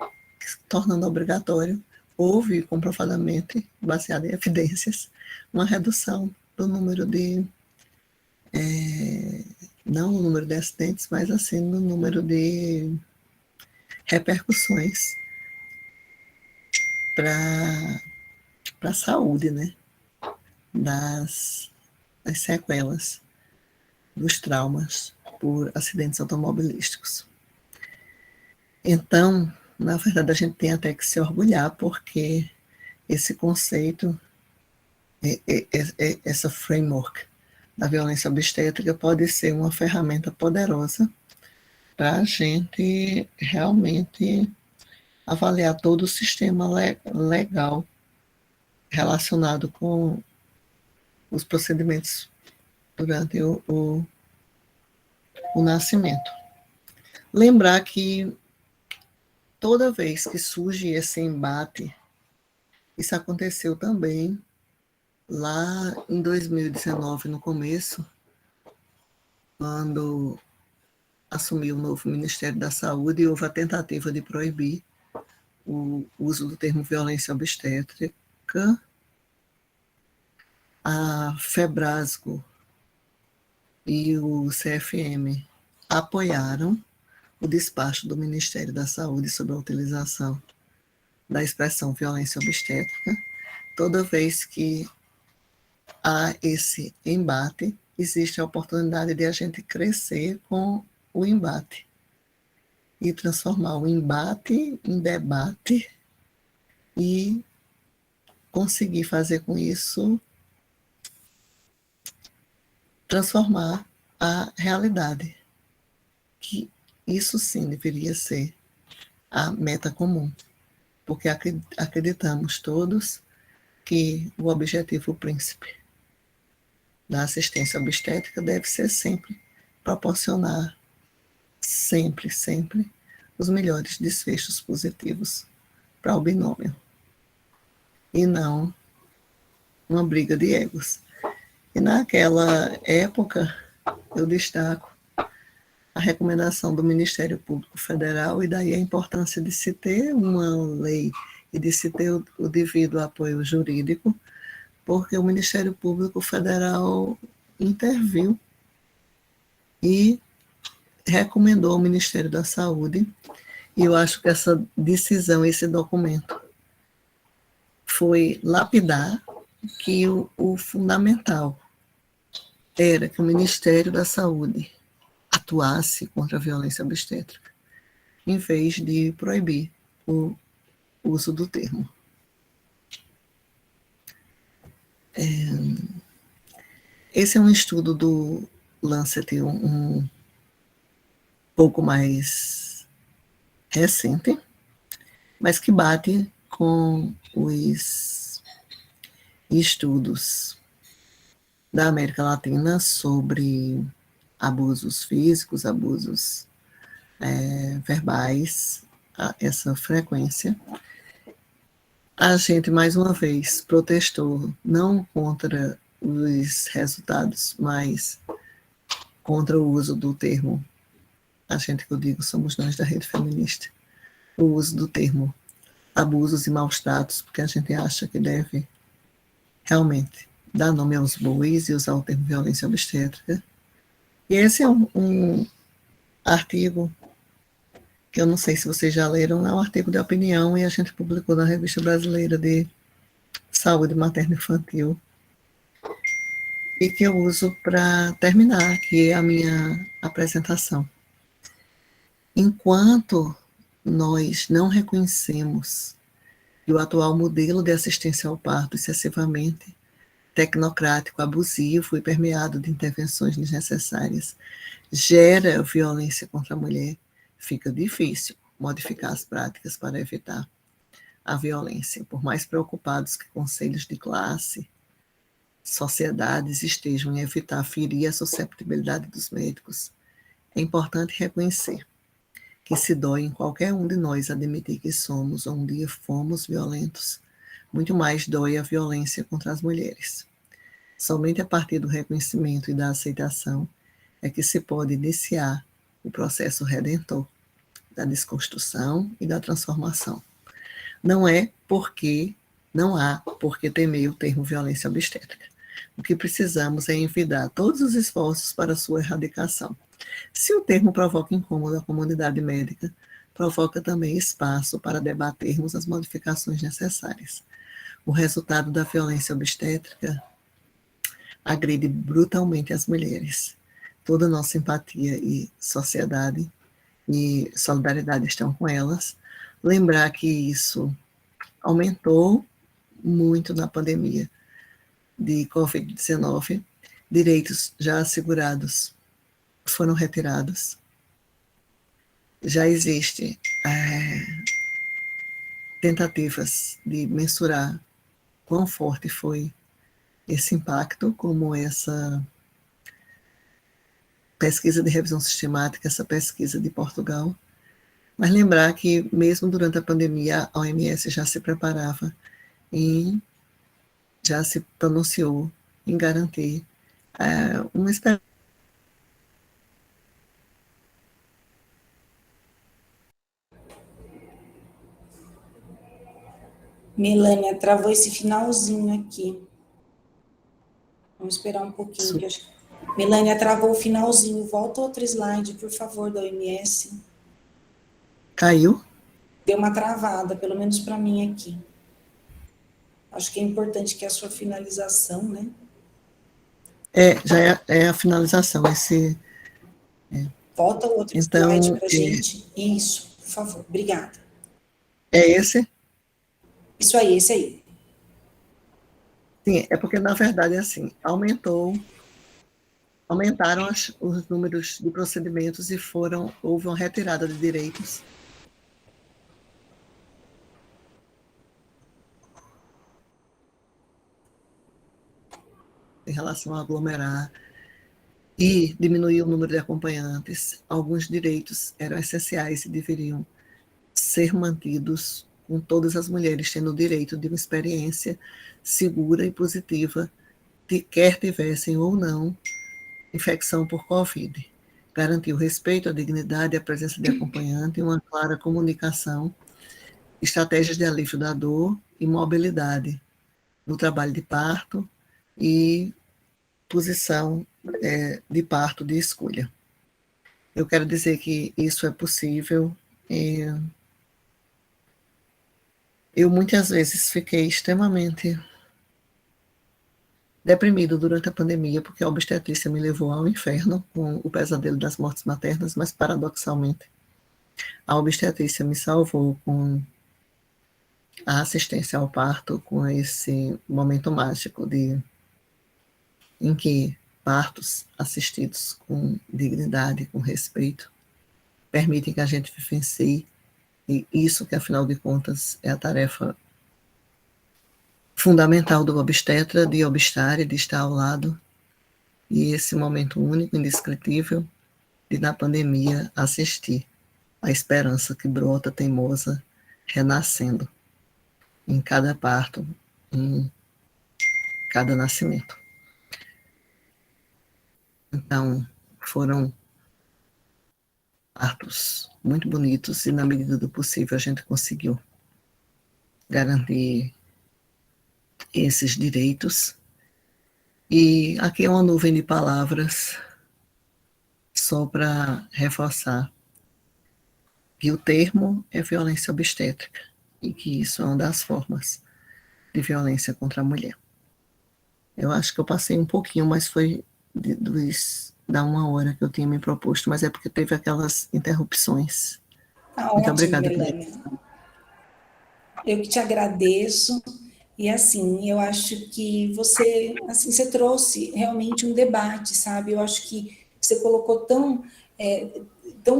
tornando obrigatório, houve comprovadamente, baseado em evidências, uma redução do número de, não o número de acidentes, mas assim no número de repercussões para a saúde, né? Das sequelas, dos traumas por acidentes automobilísticos. Então, na verdade, a gente tem até que se orgulhar, porque esse conceito, essa framework da violência obstétrica pode ser uma ferramenta poderosa para a gente realmente avaliar todo o sistema legal relacionado com os procedimentos durante o nascimento. Lembrar que toda vez que surge esse embate, isso aconteceu também lá em 2019, no começo, quando assumiu o novo Ministério da Saúde e houve a tentativa de proibir o uso do termo violência obstétrica. A Febrasgo e o CFM apoiaram o despacho do Ministério da Saúde sobre a utilização da expressão violência obstétrica. Toda vez que há esse embate, existe a oportunidade de a gente crescer com o embate e transformar o embate em debate e conseguir fazer com isso transformar a realidade, que isso sim deveria ser a meta comum, porque acreditamos todos que o objetivo príncipe da assistência obstétrica deve ser sempre proporcionar, sempre, os melhores desfechos positivos para o binômio, e não uma briga de egos. E naquela época, eu destaco a recomendação do Ministério Público Federal, e daí a importância de se ter uma lei e de se ter o devido apoio jurídico, porque o Ministério Público Federal interviu e recomendou ao Ministério da Saúde, e eu acho que essa decisão, esse documento, foi lapidar que o fundamental era que o Ministério da Saúde atuasse contra a violência obstétrica, em vez de proibir o uso do termo. Esse é um estudo do Lancet, um pouco mais recente, mas que bate com os estudos da América Latina sobre abusos físicos, abusos verbais, essa frequência. A gente, mais uma vez, protestou não contra os resultados, mas contra o uso do termo, a gente que eu digo, somos nós da Rede Feminista, o uso do termo abusos e maus tratos, porque a gente acha que deve realmente dar nome aos bois e usar o termo violência obstétrica. E esse é um artigo que eu não sei se vocês já leram, é um artigo de opinião, e a gente publicou na Revista Brasileira de Saúde Materno-Infantil, e que eu uso para terminar aqui a minha apresentação. Enquanto nós não reconhecemos que o atual modelo de assistência ao parto excessivamente tecnocrático, abusivo e permeado de intervenções desnecessárias gera violência contra a mulher, fica difícil modificar as práticas para evitar a violência. Por mais preocupados que conselhos de classe, sociedades estejam em evitar ferir a susceptibilidade dos médicos, é importante reconhecer que se dói em qualquer um de nós admitir que somos ou um dia fomos violentos, muito mais dói a violência contra as mulheres. Somente a partir do reconhecimento e da aceitação é que se pode iniciar o processo redentor da desconstrução e da transformação. Não há por que temer o termo violência obstétrica. O que precisamos é envidar todos os esforços para sua erradicação. Se o termo provoca incômodo à comunidade médica, provoca também espaço para debatermos as modificações necessárias. O resultado da violência obstétrica agride brutalmente as mulheres. Toda nossa empatia e sociedade e solidariedade estão com elas. Lembrar que isso aumentou muito na pandemia de Covid-19, direitos já assegurados foram retirados. Já existe tentativas de mensurar quão forte foi esse impacto, como essa pesquisa de revisão sistemática, essa pesquisa de Portugal. Mas lembrar que, mesmo durante a pandemia, a OMS já se preparava e já se pronunciou em garantir uma esperança. Melânia, travou esse finalzinho aqui. Vamos esperar um pouquinho. Melânia, travou o finalzinho. Volta outro slide, por favor, da OMS. Caiu? Deu uma travada, pelo menos para mim aqui. Acho que é importante que a sua finalização, né? Já é a finalização. Volta o outro slide para a gente. Isso, por favor. Obrigada. É esse? Isso aí, esse aí. Sim, é porque, na verdade, é assim, aumentaram os números de procedimentos e houve uma retirada de direitos. Em relação a aglomerar e diminuir o número de acompanhantes. Alguns direitos eram essenciais e deveriam ser mantidos, com todas as mulheres tendo o direito de uma experiência segura e positiva, quer tivessem ou não infecção por Covid. Garantir o respeito, a dignidade, a presença de acompanhante e uma clara comunicação, estratégias de alívio da dor e mobilidade no trabalho de parto e posição de parto de escolha. Eu quero dizer que isso é possível. Eu muitas vezes fiquei extremamente deprimido durante a pandemia, porque a obstetrícia me levou ao inferno com o pesadelo das mortes maternas, mas paradoxalmente, a obstetrícia me salvou com a assistência ao parto, com esse momento mágico em que partos assistidos com dignidade, com respeito, permitem que a gente vivencie, e isso que, afinal de contas, é a tarefa fundamental do obstetra, de obstar e de estar ao lado, e esse momento único, indescritível, de, na pandemia, assistir a esperança que brota teimosa, renascendo em cada parto, em cada nascimento. Então, foram partos muito bonitos e, na medida do possível, a gente conseguiu garantir esses direitos. E aqui é uma nuvem de palavras só para reforçar que o termo é violência obstétrica e que isso é uma das formas de violência contra a mulher. Eu acho que eu passei um pouquinho, mas foi da 1 hora que eu tinha me proposto, mas é porque teve aquelas interrupções. Tá Muito ótimo, obrigada. Melânia. Eu que te agradeço. E assim, eu acho que você, assim, você trouxe realmente um debate, sabe? Eu acho que você colocou tão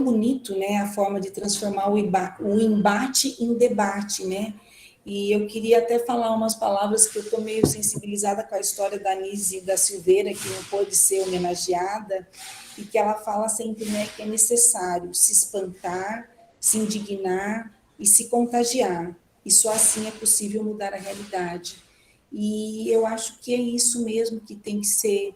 bonito, né, a forma de transformar o embate em debate, né? E eu queria até falar umas palavras que eu estou meio sensibilizada com a história da Nise da Silveira, que não pôde ser homenageada, e que ela fala sempre, né, que é necessário se espantar, se indignar e se contagiar. E só assim é possível mudar a realidade. E eu acho que é isso mesmo que tem que ser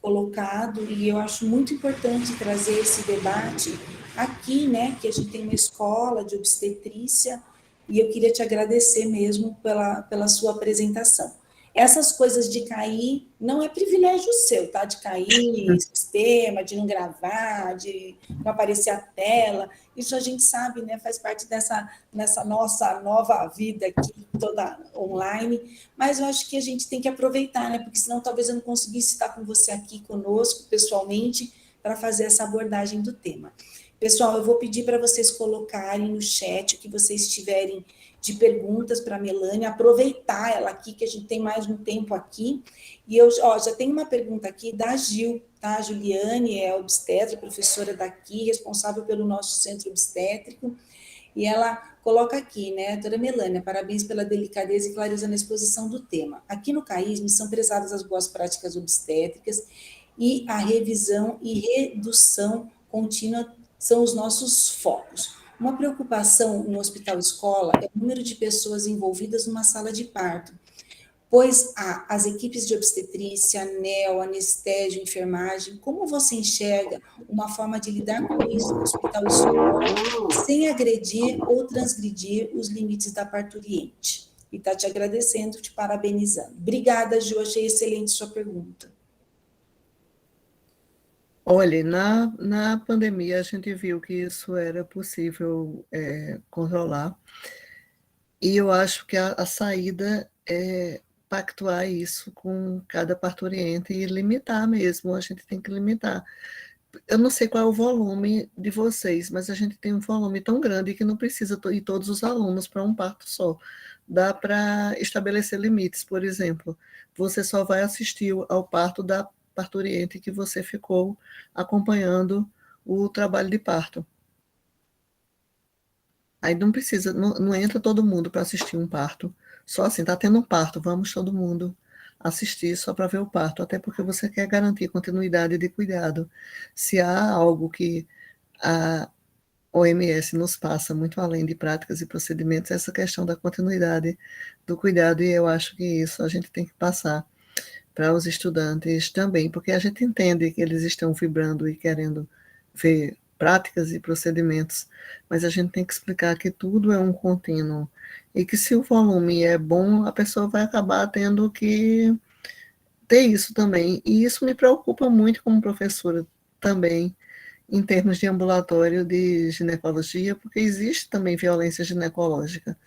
colocado, e eu acho muito importante trazer esse debate aqui, né, que a gente tem uma escola de obstetrícia, e eu queria te agradecer mesmo pela sua apresentação. Essas coisas de cair não é privilégio seu, tá? De cair em sistema, de não gravar, de não aparecer a tela. Isso a gente sabe, né? Faz parte nessa nossa nova vida aqui, toda online. Mas eu acho que a gente tem que aproveitar, né? Porque senão talvez eu não conseguisse estar com você aqui conosco, pessoalmente, para fazer essa abordagem do tema. Pessoal, eu vou pedir para vocês colocarem no chat o que vocês tiverem de perguntas para a Melânia, aproveitar ela aqui, que a gente tem mais um tempo aqui. E eu já tenho uma pergunta aqui da Gil, tá? A Juliane é obstetra, professora daqui, responsável pelo nosso centro obstétrico. E ela coloca aqui, né, doutora Melânia, parabéns pela delicadeza e clareza na exposição do tema. Aqui no CAISM são prezadas as boas práticas obstétricas e a revisão e redução contínua são os nossos focos. Uma preocupação no hospital escola é o número de pessoas envolvidas numa sala de parto, pois há as equipes de obstetrícia, neo, anestésio, enfermagem. Como você enxerga uma forma de lidar com isso no hospital escola, sem agredir ou transgredir os limites da parturiente? E está te agradecendo, te parabenizando. Obrigada, Ju, achei excelente sua pergunta. Olha, na pandemia a gente viu que isso era possível controlar, e eu acho que a saída é pactuar isso com cada parturiente e limitar mesmo, a gente tem que limitar. Eu não sei qual é o volume de vocês, mas a gente tem um volume tão grande que não precisa ir todos os alunos para um parto só. Dá para estabelecer limites, por exemplo, você só vai assistir ao parto da parturiente que você ficou acompanhando o trabalho de parto. Aí não precisa, não entra todo mundo para assistir um parto. Só assim, está tendo um parto, vamos todo mundo assistir só para ver o parto, até porque você quer garantir continuidade de cuidado. Se há algo que a OMS nos passa muito além de práticas e procedimentos, essa questão da continuidade do cuidado, e eu acho que isso a gente tem que passar para os estudantes também, porque a gente entende que eles estão vibrando e querendo ver práticas e procedimentos, mas a gente tem que explicar que tudo é um contínuo e que se o volume é bom, a pessoa vai acabar tendo que ter isso também. E isso me preocupa muito como professora também, em termos de ambulatório de ginecologia, porque existe também violência ginecológica.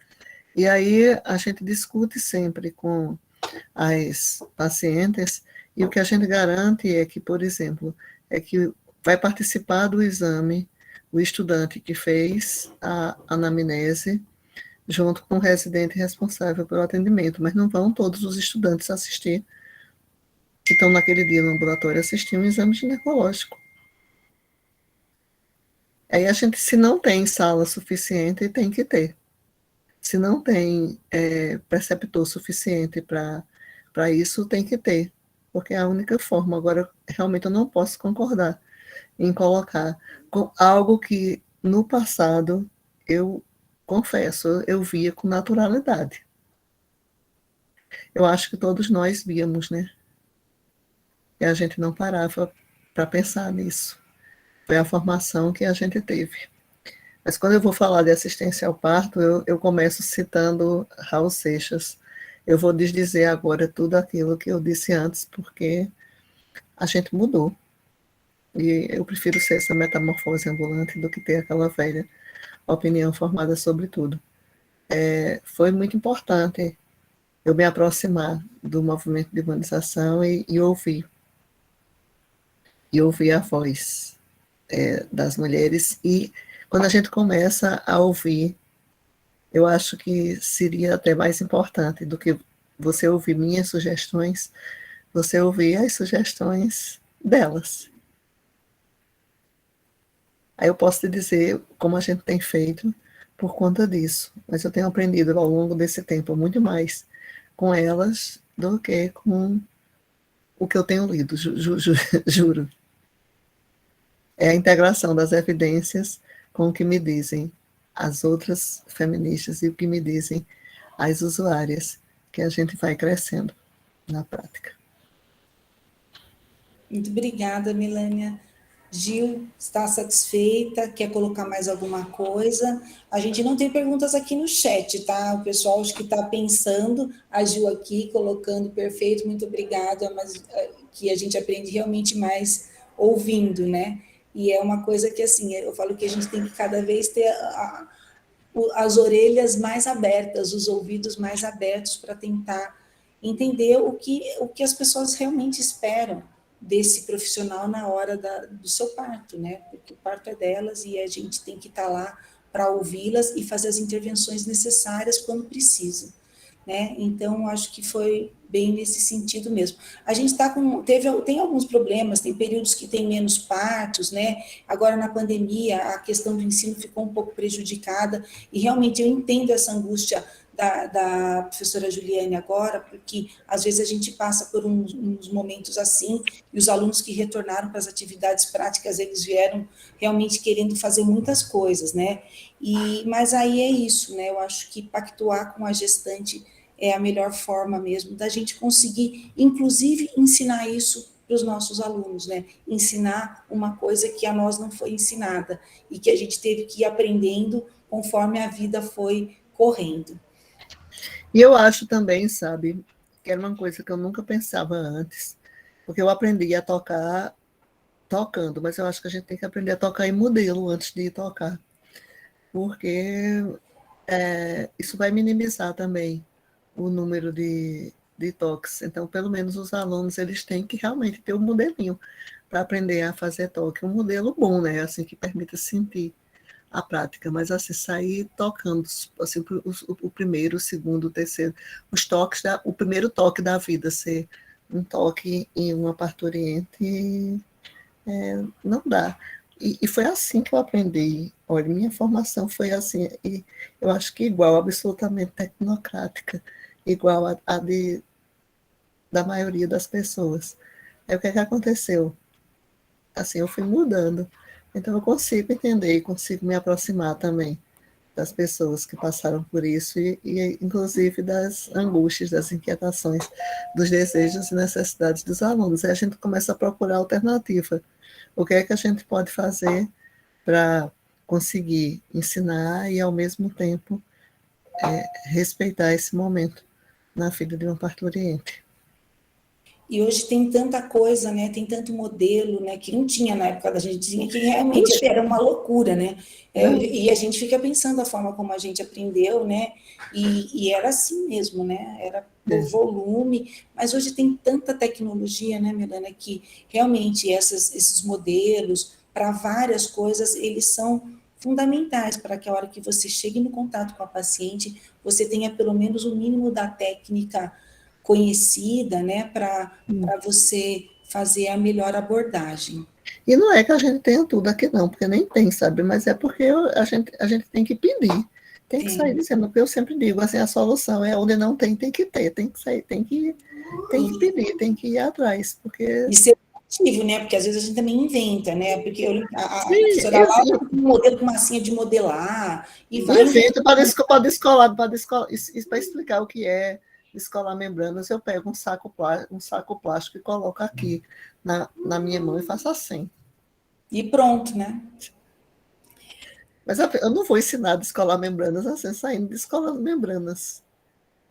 E aí a gente discute sempre com as pacientes, e o que a gente garante é que, por exemplo, é que vai participar do exame o estudante que fez a anamnese, junto com o residente responsável pelo atendimento, mas não vão todos os estudantes assistir, que estão naquele dia no ambulatório, assistir um exame ginecológico. Aí a gente, se não tem sala suficiente, tem que ter. Se não tem preceptor suficiente para isso, tem que ter, porque é a única forma. Agora, realmente, eu não posso concordar em colocar algo que, no passado, eu confesso, eu via com naturalidade. Eu acho que todos nós víamos, né? E a gente não parava para pensar nisso. Foi a formação que a gente teve. Mas quando eu vou falar de assistência ao parto, eu começo citando Raul Seixas. Eu vou desdizer agora tudo aquilo que eu disse antes, porque a gente mudou. E eu prefiro ser essa metamorfose ambulante do que ter aquela velha opinião formada sobre tudo. Foi muito importante eu me aproximar do movimento de humanização e ouvir. E ouvir a voz das mulheres. E quando a gente começa a ouvir, eu acho que seria até mais importante do que você ouvir minhas sugestões, você ouvir as sugestões delas. Aí eu posso te dizer como a gente tem feito por conta disso, mas eu tenho aprendido ao longo desse tempo muito mais com elas do que com o que eu tenho lido, juro. É a integração das evidências com o que me dizem as outras feministas e o que me dizem as usuárias, que a gente vai crescendo na prática. Muito obrigada, Melânia. Gil, está satisfeita? Quer colocar mais alguma coisa? A gente não tem perguntas aqui no chat, tá? O pessoal acho que está pensando, a Gil aqui colocando perfeito, muito obrigada, mas que a gente aprende realmente mais ouvindo, né? E é uma coisa que, assim, eu falo que a gente tem que cada vez ter as orelhas mais abertas, os ouvidos mais abertos para tentar entender o que as pessoas realmente esperam desse profissional na hora do seu parto, né? Porque o parto é delas e a gente tem que estar lá para ouvi-las e fazer as intervenções necessárias quando precisa, né? Então, acho que foi bem nesse sentido mesmo. A gente tem alguns problemas, tem períodos que tem menos partos, né? Agora, na pandemia, a questão do ensino ficou um pouco prejudicada, e realmente eu entendo essa angústia da professora Juliane agora, porque às vezes a gente passa por uns momentos assim, e os alunos que retornaram para as atividades práticas, eles vieram realmente querendo fazer muitas coisas, né? Mas aí é isso, né? Eu acho que pactuar com a gestante é a melhor forma mesmo da gente conseguir, inclusive, ensinar isso para os nossos alunos, né? Ensinar uma coisa que a nós não foi ensinada e que a gente teve que ir aprendendo conforme a vida foi correndo. E eu acho também, sabe, que era uma coisa que eu nunca pensava antes, porque eu aprendi a tocar tocando, mas eu acho que a gente tem que aprender a tocar em modelo antes de tocar, porque isso vai minimizar também o número de toques. Então, pelo menos os alunos, eles têm que realmente ter um modelinho para aprender a fazer toque. Um modelo bom, né? Assim, que permita sentir a prática, mas assim, sair tocando, assim, o primeiro, o segundo, o terceiro, os toques, o primeiro toque da vida ser um toque em uma parturiente, não dá. E foi assim que eu aprendi. Olha, minha formação foi assim, e eu acho que igual, absolutamente tecnocrática, igual da maioria das pessoas. Aí o que é que aconteceu? Assim, eu fui mudando. Então eu consigo entender e consigo me aproximar também das pessoas que passaram por isso e inclusive das angústias, das inquietações, dos desejos e necessidades dos alunos. Aí a gente começa a procurar alternativa. O que é que a gente pode fazer para conseguir ensinar e, ao mesmo tempo, respeitar esse momento na vida de uma parturiente? E hoje tem tanta coisa, né? Tem tanto modelo, né? Que não tinha na época da gente, tinha que realmente Puxa, era uma loucura, né? não, E a gente fica pensando a forma como a gente aprendeu, né? E era assim mesmo, né? Era por volume, mas hoje tem tanta tecnologia, né, Melana, que realmente esses modelos, para várias coisas, eles são fundamentais para que a hora que você chegue no contato com a paciente, você tenha pelo menos o mínimo da técnica conhecida, né, para você fazer a melhor abordagem. e não é que a gente tenha tudo aqui, não, porque nem tem, sabe? Mas é porque a gente tem que pedir, tem que sair Tem. dizendo, porque eu sempre digo, assim, a solução é onde não tem, tem que ter, tem que sair, tem que pedir, tem que ir atrás, porque... E ser ativo, né? Porque às vezes a gente também inventa, né? Porque a Sim, professora Laura tem um modelo com massinha de modelar e vai invento inventando. para explicar o que é descolar membranas, eu pego um saco plástico e coloco aqui na minha mão e faço assim. E pronto, né? Mas eu não vou ensinar a descolar membranas assim, saindo descolando membranas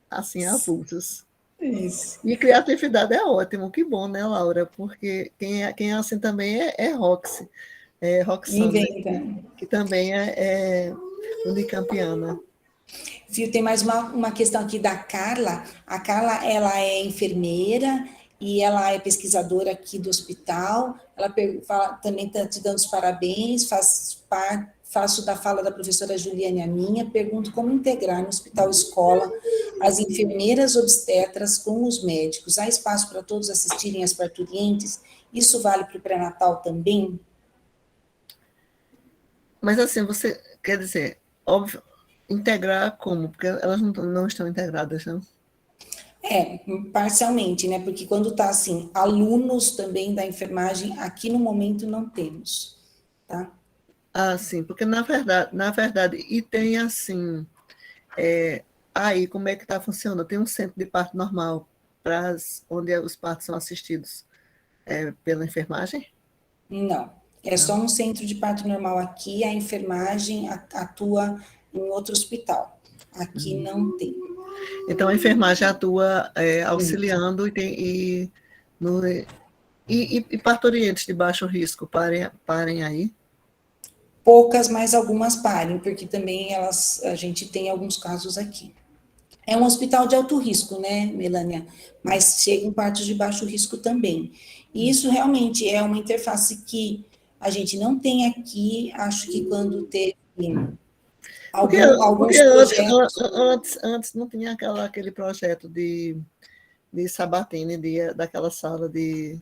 assim, avulsas. Isso. E criatividade é ótimo, que bom, né, Laura? Porque quem é assim também é Roxy, Roxana, Inventa. que também é unicampiana. Viu, tem mais uma questão aqui da Carla. A Carla, ela é enfermeira e ela é pesquisadora aqui do hospital. Ela também está te dando os parabéns, faço da fala da professora Juliane a minha, pergunto como integrar no hospital escola as enfermeiras obstetras com os médicos. Há espaço para todos assistirem às parturientes? Isso vale para o pré-natal também? Mas assim, você quer dizer, óbvio, integrar como? Porque elas não estão integradas, não? É, parcialmente, né? Porque quando está assim, alunos também da enfermagem, aqui no momento não temos, tá? Ah, sim, porque na verdade, e tem assim, é, aí como é que está funcionando? Tem um centro de parto normal para onde os partos são assistidos pela enfermagem? Não. É só Não. um centro de parto normal aqui, a enfermagem atua em outro hospital. Aqui não tem. Então a enfermagem atua Isso. auxiliando e parturientes de baixo risco parem aí. Poucas, mas algumas parem, porque também a gente tem alguns casos aqui. É um hospital de alto risco, né, Melânia? Mas chegam partos de baixo risco também. E isso realmente é uma interface que a gente não tem aqui. Acho que quando teve Porque, porque alguns projetos, antes não tinha aquele projeto de Sabatini, daquela sala de.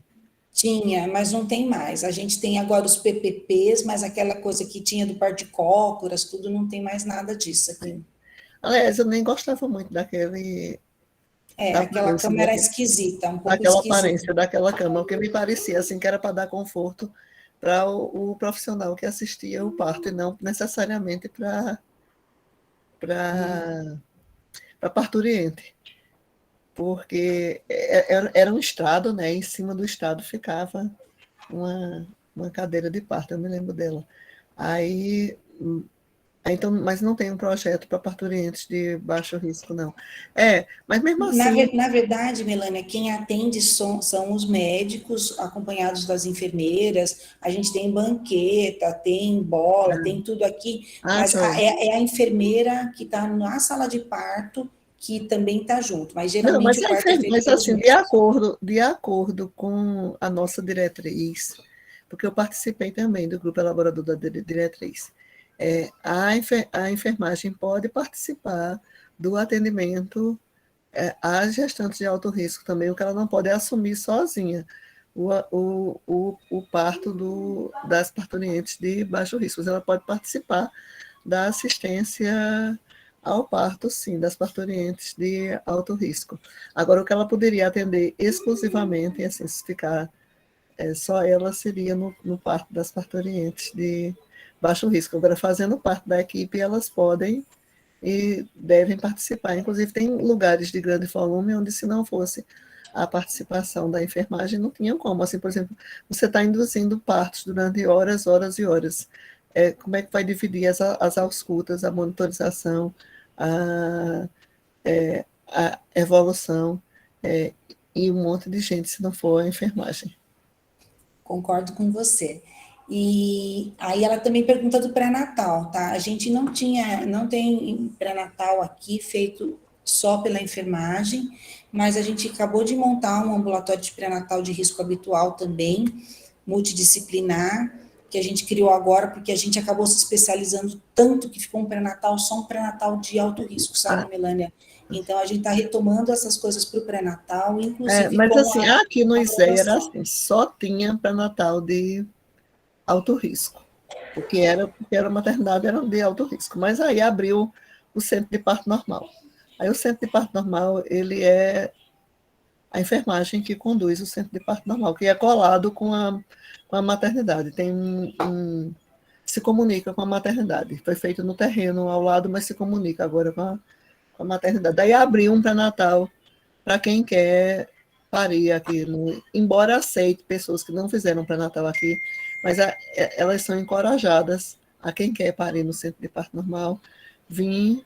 tinha, mas não tem mais. A gente tem agora os PPPs, mas aquela coisa que tinha do par de cócoras, tudo, não tem mais nada disso aqui. Aliás, eu nem gostava muito daquele. É, Da aquela aparência, cama era esquisita, um pouco daquela esquisita. aparência daquela cama, porque me parecia assim que era para dar conforto para o profissional que assistia o parto e não necessariamente para parturiente, porque era um estrado, né? Em cima do estrado ficava uma cadeira de parto, eu me lembro dela. Aí, então, mas não tem um projeto para parturientes de baixo risco, não. Mas mesmo assim. Na verdade, Melânia, quem atende são os médicos, acompanhados das enfermeiras. A gente tem banqueta, tem bola, tem tudo aqui, Ah, mas tá. é a enfermeira que está na sala de parto que também está junto, mas Não, geralmente o parto é feito mas pelos assim, médicos. de acordo com a nossa diretriz, porque eu participei também do grupo elaborador da diretriz, a enfermagem pode participar do atendimento às gestantes de alto risco também, o que ela não pode é assumir sozinha o parto das parturientes de baixo risco, mas ela pode participar da assistência ao parto, sim, das parturientes de alto risco. Agora, o que ela poderia atender exclusivamente, assim, se ficar só ela, seria no parto das parturientes de baixo risco. Agora, fazendo parte da equipe, elas podem e devem participar. Inclusive, tem lugares de grande volume onde, se não fosse a participação da enfermagem, não tinha como. Assim, por exemplo, você está induzindo partos durante horas, horas e horas. Como é que vai dividir as auscultas, a monitorização, a, a evolução e um monte de gente, se não for a enfermagem? Concordo com você. E aí ela também pergunta do pré-natal, tá? A gente não tem pré-natal aqui feito só pela enfermagem, mas a gente acabou de montar um ambulatório de pré-natal de risco habitual também, multidisciplinar, que a gente criou agora, porque a gente acabou se especializando tanto que ficou um pré-natal, só um pré-natal de alto risco, sabe, Ah, Melânia? Então, a gente está retomando essas coisas para o pré-natal, inclusive mas com assim, aqui no a ISEA era graduação. assim, só tinha pré-natal de alto risco, porque era maternidade era de alto risco. Mas aí abriu o centro de parto normal. Aí o centro de parto normal, ele é a enfermagem que conduz o centro de parto normal, que é colado com a maternidade. Se comunica com a maternidade. Foi feito no terreno ao lado, mas se comunica agora com a maternidade. Daí abriu um pré-natal para quem quer parir aqui, embora aceite pessoas que não fizeram pré-natal aqui, mas elas são encorajadas a quem quer parir no centro de parto normal, vir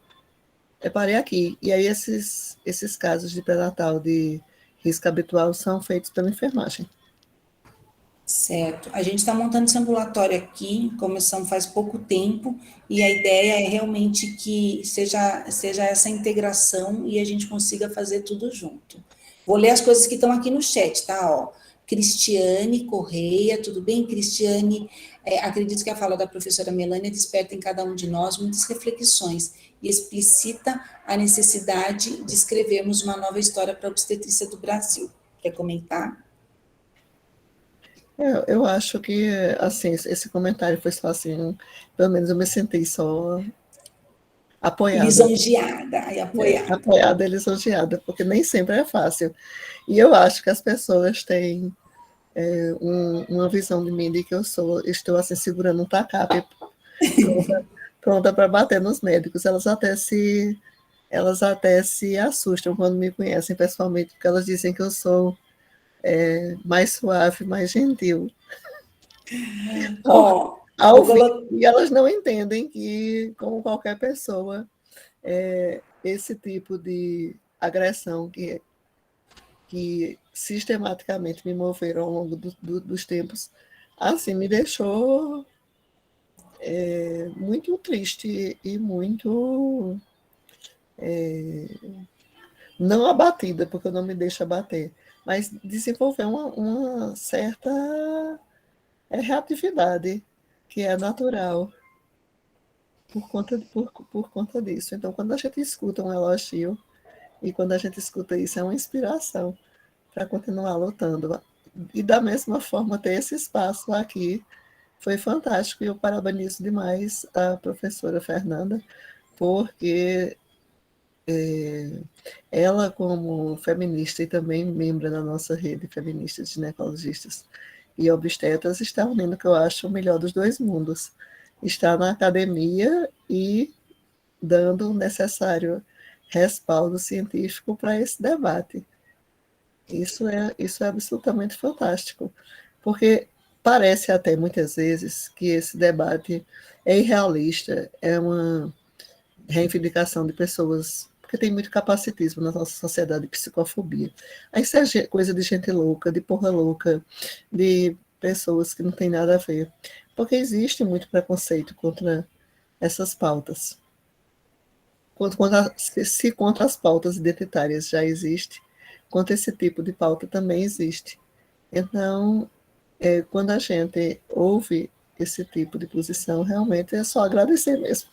parir aqui. E aí esses casos de pré-natal de risco habitual são feitos pela enfermagem. Certo. A gente está montando esse ambulatório aqui, começamos faz pouco tempo, e a ideia é realmente que seja essa integração e a gente consiga fazer tudo junto. Vou ler as coisas que estão aqui no chat, tá? Ó, Cristiane Correia. Tudo bem, Cristiane? Acredito que a fala da professora Melânia desperta em cada um de nós muitas reflexões e explicita a necessidade de escrevermos uma nova história para a obstetrícia do Brasil. Quer comentar? Eu acho que, assim, esse comentário foi só assim, pelo menos eu me senti só apoiada, Lisonjeada e apoiada. apoiada e lisonjeada, porque nem sempre é fácil. E eu acho que as pessoas têm uma visão de mim de que estou assim, segurando um tacape, pronta para bater nos médicos. Elas até se assustam quando me conhecem pessoalmente, porque elas dizem que eu sou mais suave, mais gentil. Ao, Ó, ao vou fim, colocar. e elas não entendem que, como qualquer pessoa, esse tipo de agressão que sistematicamente me moveram ao longo dos tempos, assim, me deixou muito triste e muito não abatida, porque eu não me deixo abater, mas desenvolver uma certa reatividade que é natural por conta disso. Então, quando a gente escuta um elogio e quando a gente escuta isso, é uma inspiração para continuar lutando. E da mesma forma, ter esse espaço aqui foi fantástico e eu parabenizo demais a professora Fernanda, porque ela, como feminista e também membro da nossa rede feminista de ginecologistas e obstetras, está unindo o que eu acho o melhor dos dois mundos. Está na academia e dando o necessário respaldo científico para esse debate. Isso é absolutamente fantástico, porque parece até muitas vezes que esse debate é irrealista, é uma reivindicação de pessoas, porque tem muito capacitismo na nossa sociedade, psicofobia. Aí isso é coisa de gente louca, de porra louca, de pessoas que não tem nada a ver, porque existe muito preconceito contra essas pautas. Se contra as pautas identitárias já existe, contra esse tipo de pauta também existe. Então, quando a gente ouve esse tipo de posição, realmente é só agradecer mesmo.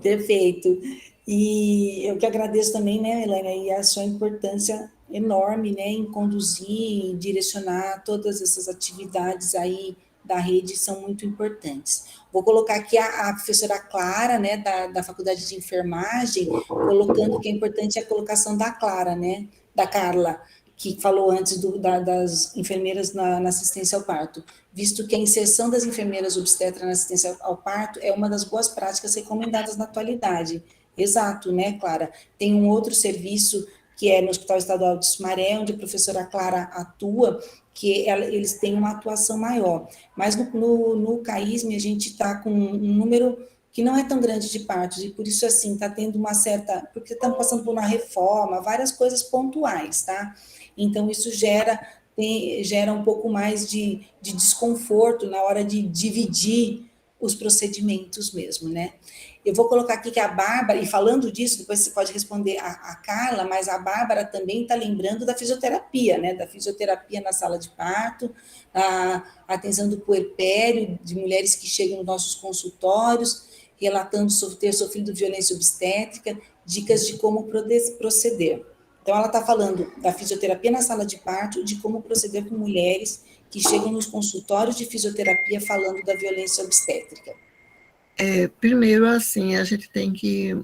Perfeito. E eu que agradeço também, né, Helena, e a sua importância enorme, né, em conduzir, em direcionar todas essas atividades aí da rede são muito importantes. Vou colocar aqui a professora Clara, né, da Faculdade de Enfermagem, colocando que é importante a colocação da Clara, né, da Carla, que falou antes das enfermeiras na assistência ao parto, visto que a inserção das enfermeiras obstetras na assistência ao parto é uma das boas práticas recomendadas na atualidade. Exato, né, Clara? Tem um outro serviço que é no Hospital Estadual de Sumaré, onde a professora Clara atua, que eles têm uma atuação maior. Mas no CAISM a gente está com um número que não é tão grande de partos, e por isso, assim, está tendo uma certa... Porque estamos passando por uma reforma, várias coisas pontuais, tá? Então, isso gera um pouco mais de desconforto na hora de dividir os procedimentos mesmo, né? Eu vou colocar aqui que a Bárbara, e falando disso, depois você pode responder a Carla, mas a Bárbara também está lembrando da fisioterapia, né? Da fisioterapia na sala de parto, a atenção do puerpério, de mulheres que chegam nos nossos consultórios, relatando ter sofrido violência obstétrica, dicas de como proceder. Então, ela está falando da fisioterapia na sala de parto, de como proceder com mulheres que chegam nos consultórios de fisioterapia falando da violência obstétrica. Primeiro, assim, a gente tem que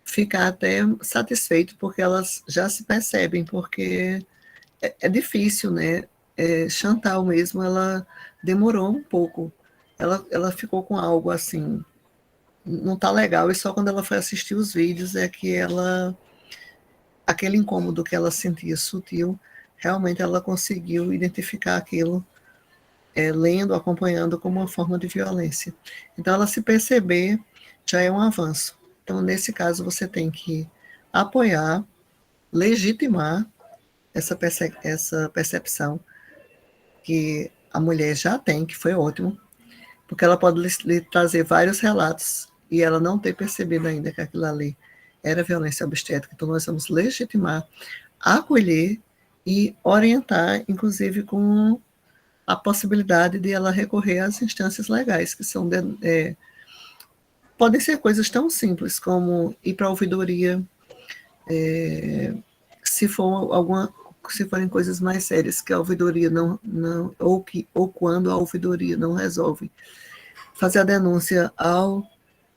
ficar até satisfeito, porque elas já se percebem, porque é difícil, né? Chantal mesmo, ela demorou um pouco. Ela ficou com algo assim, não tá legal, e só quando ela foi assistir os vídeos é que aquele incômodo que ela sentia sutil, realmente ela conseguiu identificar aquilo, lendo, acompanhando como uma forma de violência. Então, ela se perceber já é um avanço. Então, nesse caso, você tem que apoiar, legitimar essa percepção que a mulher já tem, que foi ótimo, porque ela pode lhe trazer vários relatos e ela não ter percebido ainda que aquilo ali era violência obstétrica. Então, nós vamos legitimar, acolher e orientar, inclusive, com a possibilidade de ela recorrer às instâncias legais, que são podem ser coisas tão simples como ir para a ouvidoria, se for se forem coisas mais sérias que a ouvidoria não ou quando a ouvidoria não resolve, fazer a denúncia ao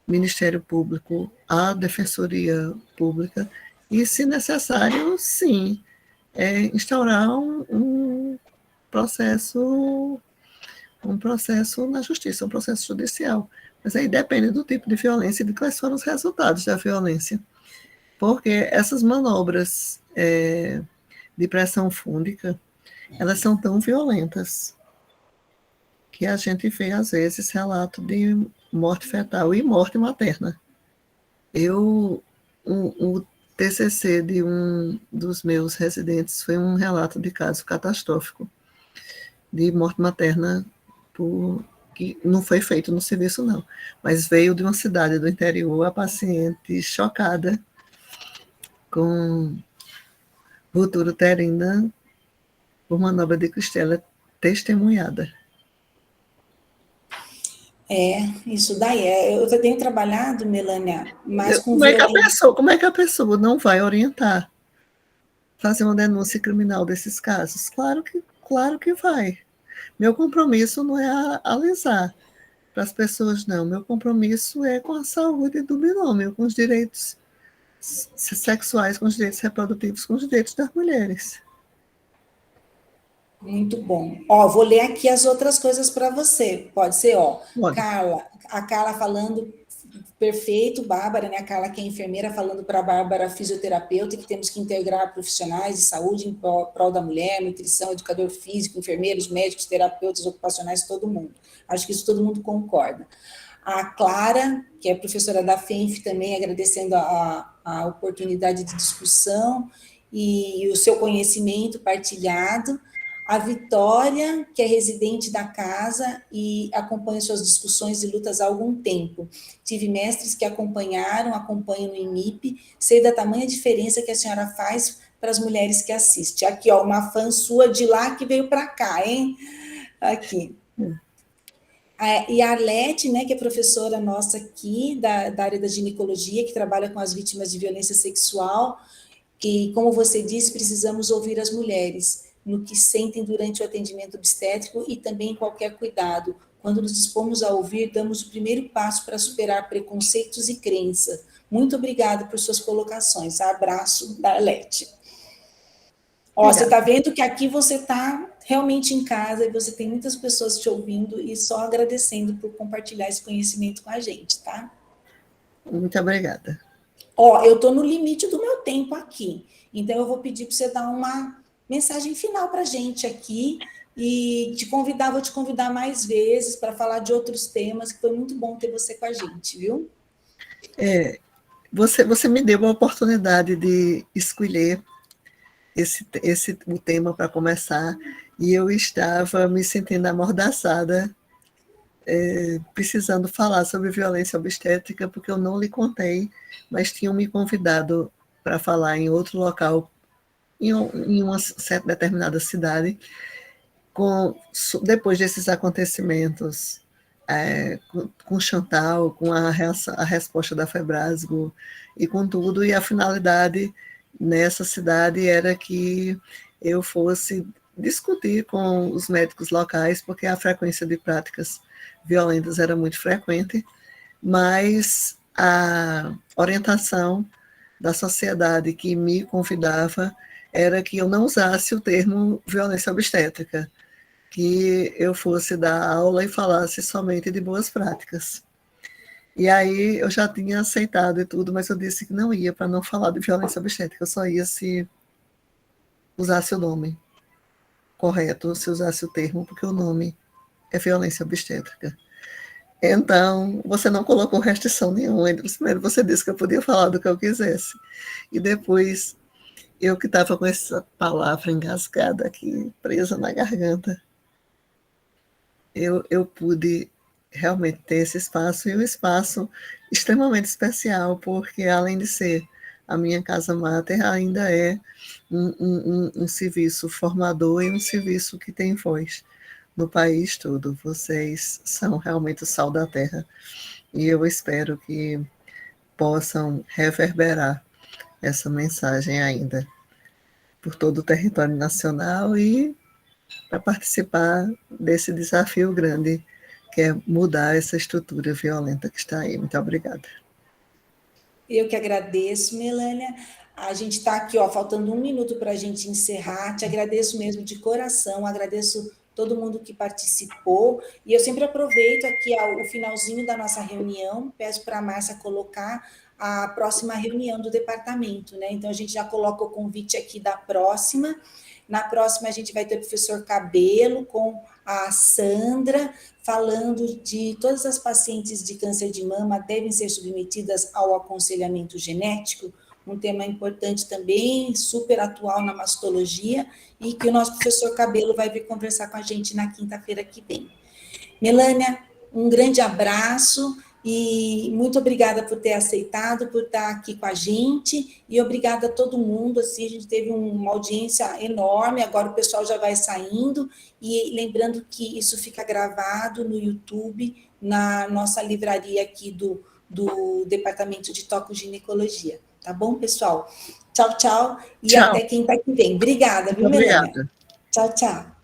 Ministério Público, à Defensoria Pública e, se necessário, sim, instaurar processo um processo na justiça, um processo judicial. Mas aí depende do tipo de violência e de quais foram os resultados da violência. Porque essas manobras de pressão fúndica, elas são tão violentas que a gente vê, às vezes, relato de morte fetal e morte materna. O TCC de um dos meus residentes foi um relato de caso catastrófico de morte materna que não foi feito no serviço, não, mas veio de uma cidade do interior, a paciente chocada com ruptura uterina por manobra de costela testemunhada. Isso daí. Eu tenho trabalhado, Melânia, mais com Como é que a pessoa não vai orientar, fazer uma denúncia criminal desses casos? Claro que vai. Meu compromisso não é alisar para as pessoas, não. Meu compromisso é com a saúde do binômio, com os direitos sexuais, com os direitos reprodutivos, com os direitos das mulheres. Muito bom. Ó, vou ler aqui as outras coisas para você. Pode ser, ó. Pode. A Carla falando perfeito, Bárbara, né? A Carla, que é enfermeira, falando para a Bárbara, fisioterapeuta, que temos que integrar profissionais de saúde em prol da mulher, nutrição, educador físico, enfermeiros, médicos, terapeutas ocupacionais, todo mundo. Acho que isso todo mundo concorda. A Clara, que é professora da FENF também, agradecendo a oportunidade de discussão e o seu conhecimento partilhado. A Vitória, que é residente da casa e acompanha suas discussões e lutas há algum tempo. Tive mestres que acompanham no IMIP, sei da tamanha diferença que a senhora faz para as mulheres que assistem. Aqui, ó, uma fã sua de lá que veio para cá, hein? Aqui. E a Arlete, né, que é professora nossa aqui da área da ginecologia, que trabalha com as vítimas de violência sexual, que, como você disse, precisamos ouvir as mulheres no que sentem durante o atendimento obstétrico e também em qualquer cuidado. Quando nos dispomos a ouvir, damos o primeiro passo para superar preconceitos e crenças. Muito obrigada por suas colocações. Abraço da Arlete. Ó, você está vendo que aqui você está realmente em casa e você tem muitas pessoas te ouvindo e só agradecendo por compartilhar esse conhecimento com a gente, tá? Muito obrigada. Ó, eu estou no limite do meu tempo aqui, então eu vou pedir para você dar uma mensagem final para a gente aqui e vou te convidar mais vezes para falar de outros temas, que foi muito bom ter você com a gente, viu? Você me deu a oportunidade de escolher o tema para começar, e eu estava me sentindo amordaçada, precisando falar sobre violência obstétrica, porque eu não lhe contei, mas tinham me convidado para falar em outro local, em uma certa determinada cidade, depois desses acontecimentos, com Chantal, com a resposta da Febrasgo e com tudo, e a finalidade nessa cidade era que eu fosse discutir com os médicos locais, porque a frequência de práticas violentas era muito frequente, mas a orientação da sociedade que me convidava era que eu não usasse o termo violência obstétrica, que eu fosse dar aula e falasse somente de boas práticas. E aí eu já tinha aceitado e tudo, mas eu disse que não ia para não falar de violência obstétrica, eu só ia se usasse o nome correto, se usasse o termo, porque o nome é violência obstétrica. Então, você não colocou restrição nenhuma. Primeiro, você disse que eu podia falar do que eu quisesse. E depois, eu que estava com essa palavra engasgada aqui, presa na garganta, eu pude realmente ter esse espaço, e um espaço extremamente especial, porque além de ser a minha casa mater ainda é um serviço formador e um serviço que tem voz no país todo. Vocês são realmente o sal da terra e eu espero que possam reverberar essa mensagem ainda por todo o território nacional e para participar desse desafio grande que é mudar essa estrutura violenta que está aí. Muito obrigada. Eu que agradeço, Melânia. A gente está aqui, ó, faltando 1 minuto para a gente encerrar. Te agradeço mesmo de coração, agradeço todo mundo que participou. E eu sempre aproveito aqui o finalzinho da nossa reunião, peço para a Márcia colocar a próxima reunião do departamento, né? Então, a gente já coloca o convite aqui da próxima. Na próxima, a gente vai ter o professor Cabelo com a Sandra, falando de todas as pacientes de câncer de mama devem ser submetidas ao aconselhamento genético, um tema importante também, super atual na mastologia, e que o nosso professor Cabelo vai vir conversar com a gente na quinta-feira que vem. Melânia, um grande abraço e muito obrigada por ter aceitado, por estar aqui com a gente, e obrigada a todo mundo, assim, a gente teve uma audiência enorme, agora o pessoal já vai saindo, e lembrando que isso fica gravado no YouTube, na nossa livraria aqui do Departamento de Tocoginecologia. Tá bom, pessoal? Tchau, tchau, e Tchau. até quinta que vem. Obrigada, Muito viu, Melânia? obrigada. Tchau, tchau.